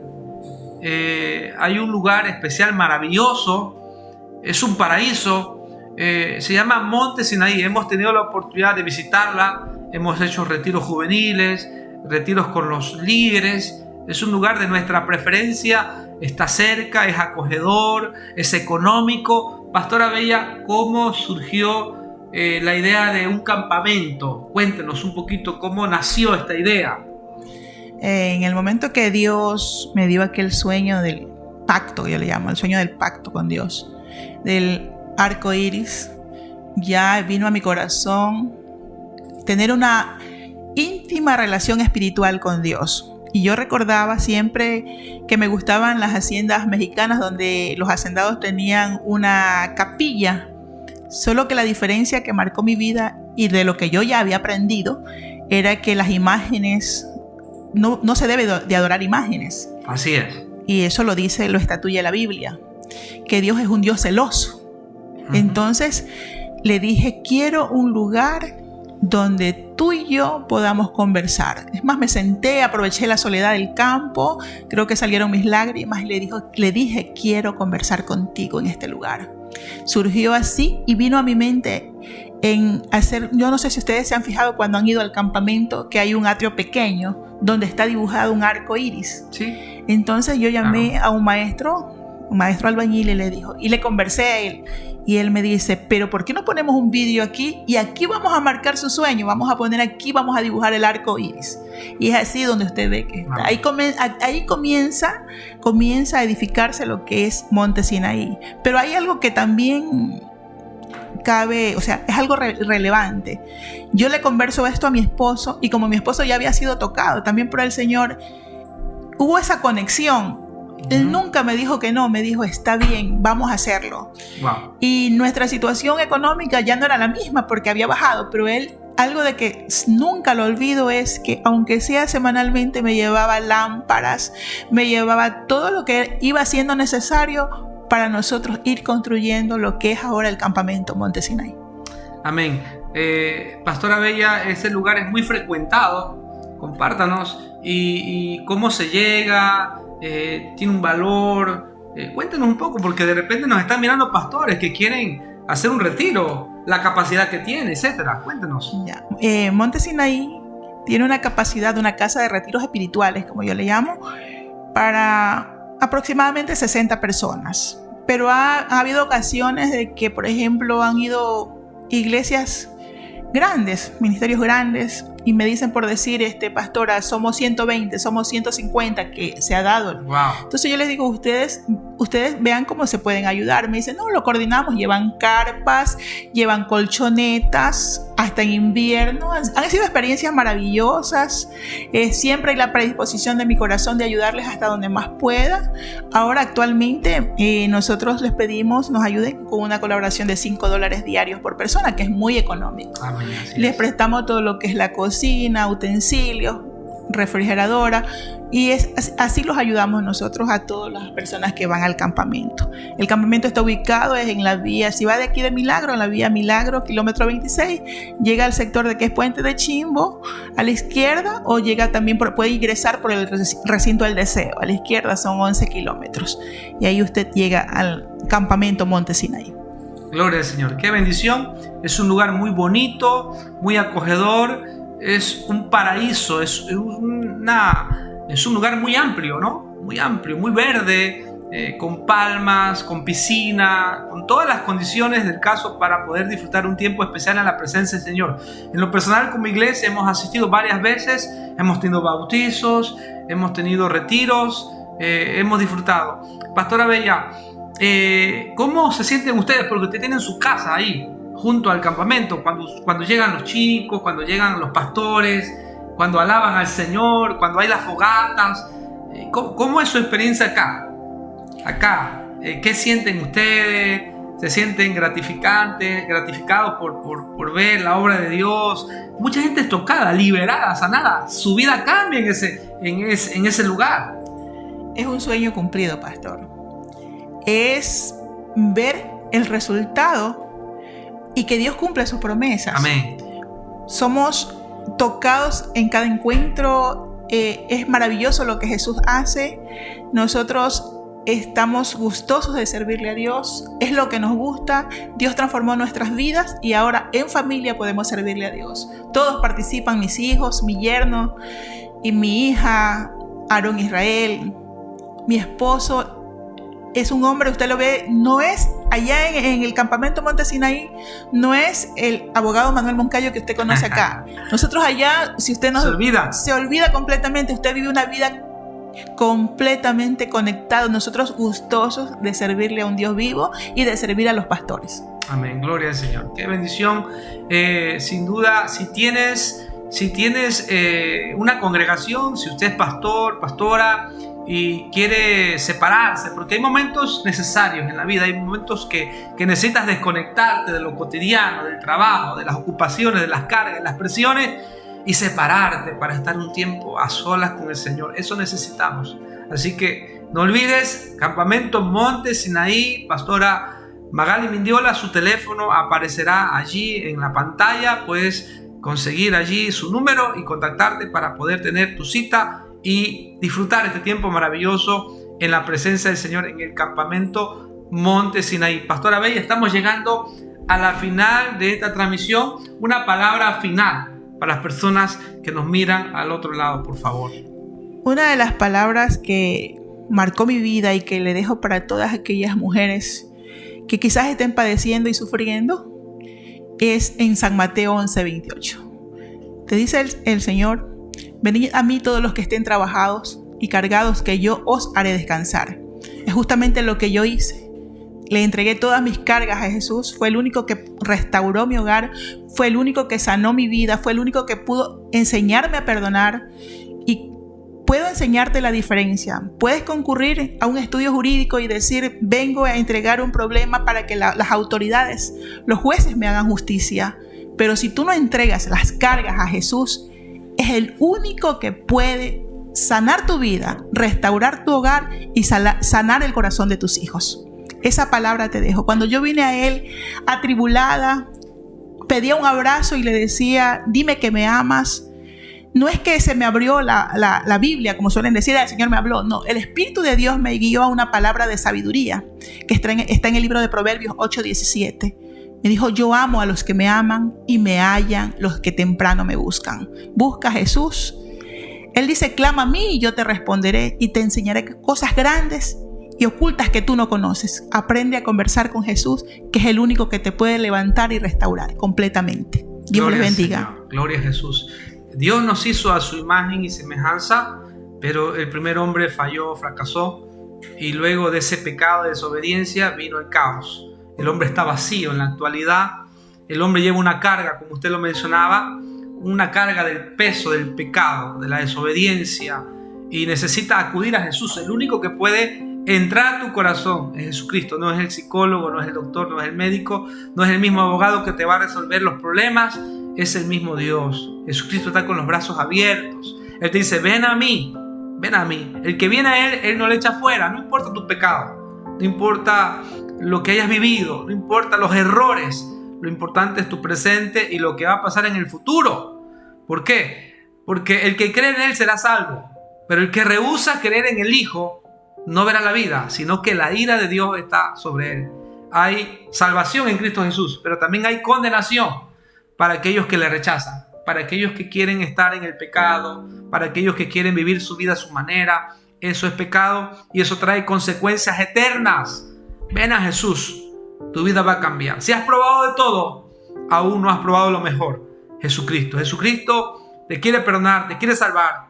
Hay un lugar especial maravilloso. Es un paraíso. Se llama Monte Sinaí. Hemos tenido la oportunidad de visitarla. Hemos hecho retiros juveniles, retiros con los líderes. Es un lugar de nuestra preferencia. Está cerca, es acogedor, es económico. Pastora Bella, ¿cómo surgió la idea de un campamento? Cuéntenos un poquito cómo nació esta idea. En el momento que Dios me dio aquel sueño del pacto, yo le llamo el sueño del pacto con Dios, del arco iris, ya vino a mi corazón tener una íntima relación espiritual con Dios. Y yo recordaba siempre que me gustaban las haciendas mexicanas donde los hacendados tenían una capilla, solo que la diferencia que marcó mi vida y de lo que yo ya había aprendido era que las imágenes, no se debe de adorar imágenes. Así es. Y eso lo estatuye la Biblia, que Dios es un Dios celoso. Entonces le dije, quiero un lugar donde tú y yo podamos conversar. Es más, me senté, aproveché la soledad del campo, creo que salieron mis lágrimas y le dije, quiero conversar contigo en este lugar. Surgió así y vino a mi mente en hacer, yo no sé si ustedes se han fijado cuando han ido al campamento que hay un atrio pequeño donde está dibujado un arco iris. Sí. Entonces yo llamé a un maestro albañil y le conversé a él. Y él me dice, pero ¿por qué no ponemos un vídeo aquí? Y aquí vamos a marcar su sueño. Vamos a poner aquí, vamos a dibujar el arco iris. Y es así donde usted ve que está. Ahí comienza a edificarse lo que es Monte Sinaí. Pero hay algo que también cabe, o sea, es algo relevante. Yo le converso esto a mi esposo y como mi esposo ya había sido tocado también por el Señor, hubo esa conexión. Él nunca me dijo que no, me dijo, está bien, vamos a hacerlo. Wow. Y nuestra situación económica ya no era la misma porque había bajado, pero él, algo de que nunca lo olvido es que aunque sea semanalmente me llevaba lámparas, me llevaba todo lo que iba siendo necesario para nosotros ir construyendo lo que es ahora el campamento Monte Sinaí. Amén. Pastora Bella, ese lugar es muy frecuentado. Compártanos y cómo se llega. Tiene un valor. Cuéntenos un poco, porque de repente nos están mirando pastores que quieren hacer un retiro, la capacidad que tiene, etcétera. Cuéntenos. Ya. Monte Sinaí tiene una capacidad de una casa de retiros espirituales, como yo le llamo, para aproximadamente 60 personas. Pero ha habido ocasiones de que, por ejemplo, han ido iglesias grandes, ministerios grandes, y me dicen por decir, pastora, somos 120, somos 150 que se ha dado. Wow. Entonces yo les digo, ustedes vean cómo se pueden ayudar. Me dicen, no, lo coordinamos, llevan carpas, llevan colchonetas, hasta en invierno. Han sido experiencias maravillosas. Siempre hay la predisposición de mi corazón de ayudarles hasta donde más pueda. Ahora actualmente nosotros les pedimos nos ayuden con una colaboración de $5 diarios por persona, que es muy económico. Amén, Les prestamos todo lo que es la cocina, utensilios, refrigeradora, y así los ayudamos nosotros a todas las personas que van al campamento. El campamento está ubicado en la vía, si va de aquí de Milagro, en la vía Milagro, kilómetro 26, llega al sector de que es Puente de Chimbo, a la izquierda, o llega también, puede ingresar por el recinto del Deseo, a la izquierda son 11 kilómetros, y ahí usted llega al campamento Monte Sinaí. Gloria al Señor, qué bendición. Es un lugar muy bonito, muy acogedor, es un paraíso, es un lugar muy amplio, ¿no? Muy amplio, muy verde, con palmas, con piscina, con todas las condiciones del caso para poder disfrutar un tiempo especial en la presencia del Señor. En lo personal, como iglesia, hemos asistido varias veces, hemos tenido bautizos, hemos tenido retiros, hemos disfrutado. Pastora Bella, ¿cómo se sienten ustedes? Porque ustedes tienen su casa ahí, junto al campamento, cuando llegan los chicos, cuando llegan los pastores, cuando alaban al Señor, cuando hay las fogatas. ¿Cómo es su experiencia acá? ¿Qué sienten ustedes? ¿Se sienten gratificados por ver la obra de Dios? Mucha gente es tocada, liberada, sanada. Su vida cambia en ese lugar. Es un sueño cumplido, pastor. Es ver el resultado y que Dios cumple sus promesas. Amén. Somos tocados en cada encuentro. Es maravilloso lo que Jesús hace. Nosotros estamos gustosos de servirle a Dios. Es lo que nos gusta. Dios transformó nuestras vidas y ahora en familia podemos servirle a Dios. Todos participan, mis hijos, mi yerno y mi hija, Aarón Israel, mi esposo. Es un hombre, usted lo ve, no es allá en el campamento Monte Sinaí, no es el abogado Manuel Moncayo que usted conoce acá. Nosotros allá, si usted se olvida completamente, usted vive una vida completamente conectado. Nosotros gustosos de servirle a un Dios vivo y de servir a los pastores. Amén, gloria al Señor. Qué bendición. Sin duda, si tienes una congregación, si usted es pastor, pastora, y quiere separarse, porque hay momentos necesarios en la vida, hay momentos que necesitas desconectarte de lo cotidiano, del trabajo, de las ocupaciones, de las cargas, de las presiones, y separarte para estar un tiempo a solas con el Señor. Eso necesitamos. Así que no olvides, Campamento Monte Sinaí, pastora Magali Mindiola, su teléfono aparecerá allí en la pantalla. Puedes conseguir allí su número y contactarte para poder tener tu cita y disfrutar este tiempo maravilloso en la presencia del Señor en el campamento Monte Sinaí. Pastora Bella, estamos llegando a la final de esta transmisión. Una palabra final para las personas que nos miran al otro lado, por favor. Una de las palabras que marcó mi vida y que le dejo para todas aquellas mujeres que quizás estén padeciendo y sufriendo es en San Mateo 11:28. Te dice el Señor: venid a mí todos los que estén trabajados y cargados, que yo os haré descansar. Es justamente lo que yo hice. Le entregué todas mis cargas a Jesús. Fue el único que restauró mi hogar. Fue el único que sanó mi vida. Fue el único que pudo enseñarme a perdonar. Y puedo enseñarte la diferencia. Puedes concurrir a un estudio jurídico y decir: vengo a entregar un problema para que las autoridades, los jueces me hagan justicia. Pero si tú no entregas las cargas a Jesús, es el único que puede sanar tu vida, restaurar tu hogar y sanar el corazón de tus hijos. Esa palabra te dejo. Cuando yo vine a Él atribulada, pedía un abrazo y le decía: dime que me amas. No es que se me abrió la Biblia, como suelen decir, el Señor me habló. No, el Espíritu de Dios me guió a una palabra de sabiduría que está en el libro de Proverbios 8:17. Me dijo: yo amo a los que me aman y me hallan los que temprano me buscan. Busca a Jesús. Él dice: clama a mí y yo te responderé y te enseñaré cosas grandes y ocultas que tú no conoces. Aprende a conversar con Jesús, que es el único que te puede levantar y restaurar completamente. Dios les bendiga. Señor. Gloria a Jesús. Dios nos hizo a su imagen y semejanza, pero el primer hombre falló, fracasó, y luego de ese pecado de desobediencia vino el caos. El hombre está vacío. En la actualidad el hombre lleva una carga, como usted lo mencionaba, una carga del peso del pecado, de la desobediencia, y necesita acudir a Jesús. El único que puede entrar a tu corazón es Jesucristo. No es el psicólogo, no es el doctor, no es el médico, no es el mismo abogado que te va a resolver los problemas, es el mismo Dios. Jesucristo está con los brazos abiertos. Él te dice, ven a mí, ven a mí. El que viene a Él no le echa fuera. No importa tu pecado, no importa lo que hayas vivido, no importa los errores. Lo importante es tu presente y lo que va a pasar en el futuro. ¿Por qué? Porque el que cree en Él será salvo, pero el que rehúsa creer en el Hijo no verá la vida, sino que la ira de Dios está sobre él. Hay salvación en Cristo Jesús, pero también hay condenación para aquellos que le rechazan, para aquellos que quieren estar en el pecado, para aquellos que quieren vivir su vida a su manera. Eso es pecado y eso trae consecuencias eternas. Ven a Jesús, tu vida va a cambiar. Si has probado de todo, aún no has probado lo mejor, Jesucristo. Jesucristo te quiere perdonar, te quiere salvar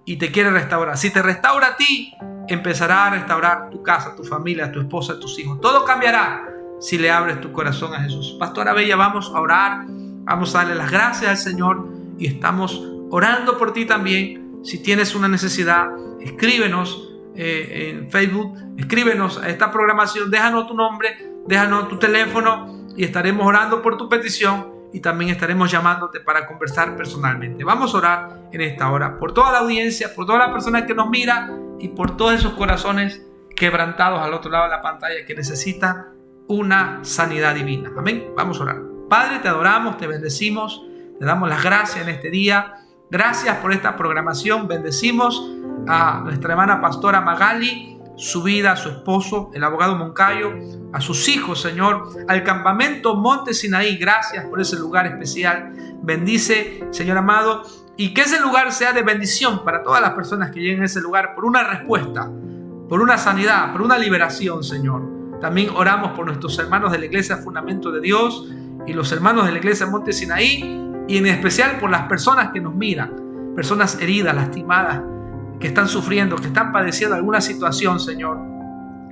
y te quiere restaurar. Si te restaura a ti, empezará a restaurar tu casa, tu familia, tu esposa, tus hijos. Todo cambiará si le abres tu corazón a Jesús. Pastora Bella, vamos a orar, vamos a darle las gracias al Señor y estamos orando por ti también. Si tienes una necesidad, escríbenos en Facebook, escríbenos a esta programación, déjanos tu nombre, déjanos tu teléfono y estaremos orando por tu petición y también estaremos llamándote para conversar personalmente. Vamos a orar en esta hora por toda la audiencia, por toda la persona que nos mira y por todos esos corazones quebrantados al otro lado de la pantalla que necesitan una sanidad divina. Amén. Vamos a orar. Padre, te adoramos, te bendecimos, te damos las gracias en este día. Gracias por esta programación. Bendecimos a nuestra hermana pastora Magali, su vida, a su esposo, el abogado Moncayo, a sus hijos, Señor, al campamento Monte Sinaí. Gracias por ese lugar especial. Bendice, Señor amado, y que ese lugar sea de bendición para todas las personas que lleguen a ese lugar por una respuesta, por una sanidad, por una liberación, Señor. También oramos por nuestros hermanos de la Iglesia Fundamento de Dios y los hermanos de la Iglesia Monte Sinaí, y en especial por las personas que nos miran, personas heridas, lastimadas, que están sufriendo, que están padeciendo alguna situación, Señor.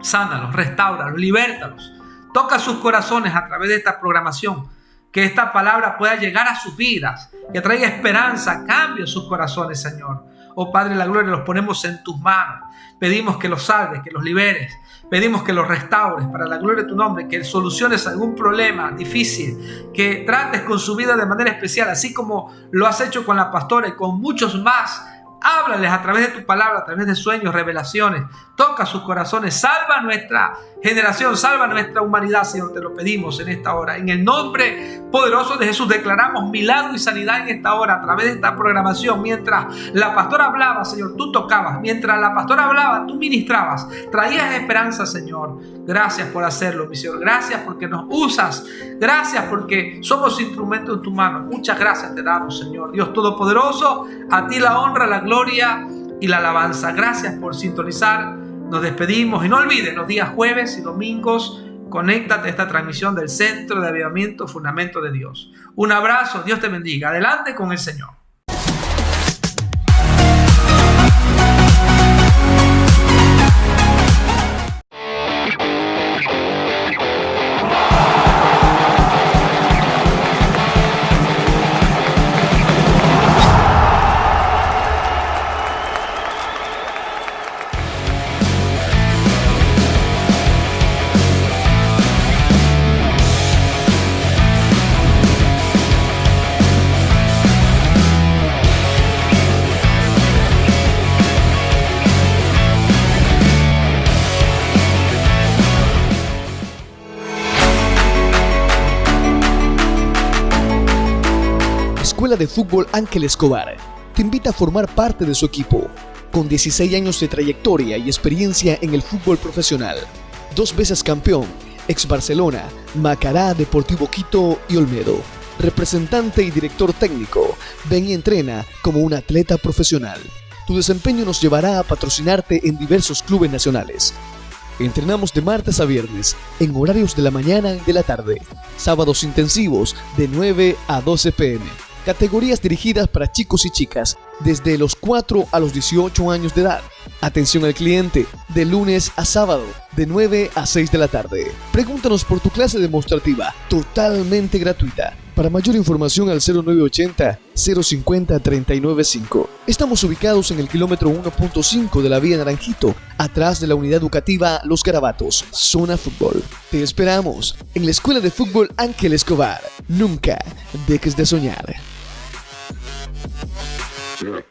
Sánalos, restáuralos, libértalos. Toca sus corazones a través de esta programación. Que esta palabra pueda llegar a sus vidas, que traiga esperanza, cambio en sus corazones, Señor. Oh Padre de la gloria, los ponemos en tus manos. Pedimos que los salves, que los liberes. Pedimos que los restaures para la gloria de tu nombre, que soluciones algún problema difícil, que trates con su vida de manera especial, así como lo has hecho con la pastora y con muchos más. Háblales a través de tu palabra, a través de sueños, revelaciones. Toca sus corazones. Salva nuestra generación, salva nuestra humanidad, Señor. Te lo pedimos en esta hora. En el nombre poderoso de Jesús declaramos milagro y sanidad en esta hora a través de esta programación. Mientras la pastora hablaba, Señor, tú tocabas. Mientras la pastora hablaba, tú ministrabas. Traías esperanza, Señor. Gracias por hacerlo, mi Señor. Gracias porque nos usas. Gracias porque somos instrumentos en tu mano. Muchas gracias te damos, Señor. Dios Todopoderoso, a ti la honra, la gloria y la alabanza. Gracias por sintonizar. Nos despedimos y no olvides los días jueves y domingos. Conéctate a esta transmisión del Centro de Avivamiento Fundamento de Dios. Un abrazo, Dios te bendiga. Adelante con el Señor. Escuela de Fútbol Ángel Escobar te invita a formar parte de su equipo. Con 16 años de trayectoria y experiencia en el fútbol profesional, 2 veces campeón, ex Barcelona, Macará, Deportivo Quito y Olmedo. Representante y director técnico, ven y entrena como un atleta profesional. Tu desempeño nos llevará a patrocinarte en diversos clubes nacionales. Entrenamos de martes a viernes, en horarios de la mañana y de la tarde. Sábados intensivos de 9 a 12 p.m. Categorías dirigidas para chicos y chicas desde los 4 a los 18 años de edad. Atención al cliente, de lunes a sábado, de 9 a 6 de la tarde. Pregúntanos por tu clase demostrativa, totalmente gratuita. Para mayor información al 0980-050-395. Estamos ubicados en el kilómetro 1.5 de la vía Naranjito, atrás de la unidad educativa Los Garabatos, zona fútbol. Te esperamos en la Escuela de Fútbol Ángel Escobar. Nunca dejes de soñar. Yeah.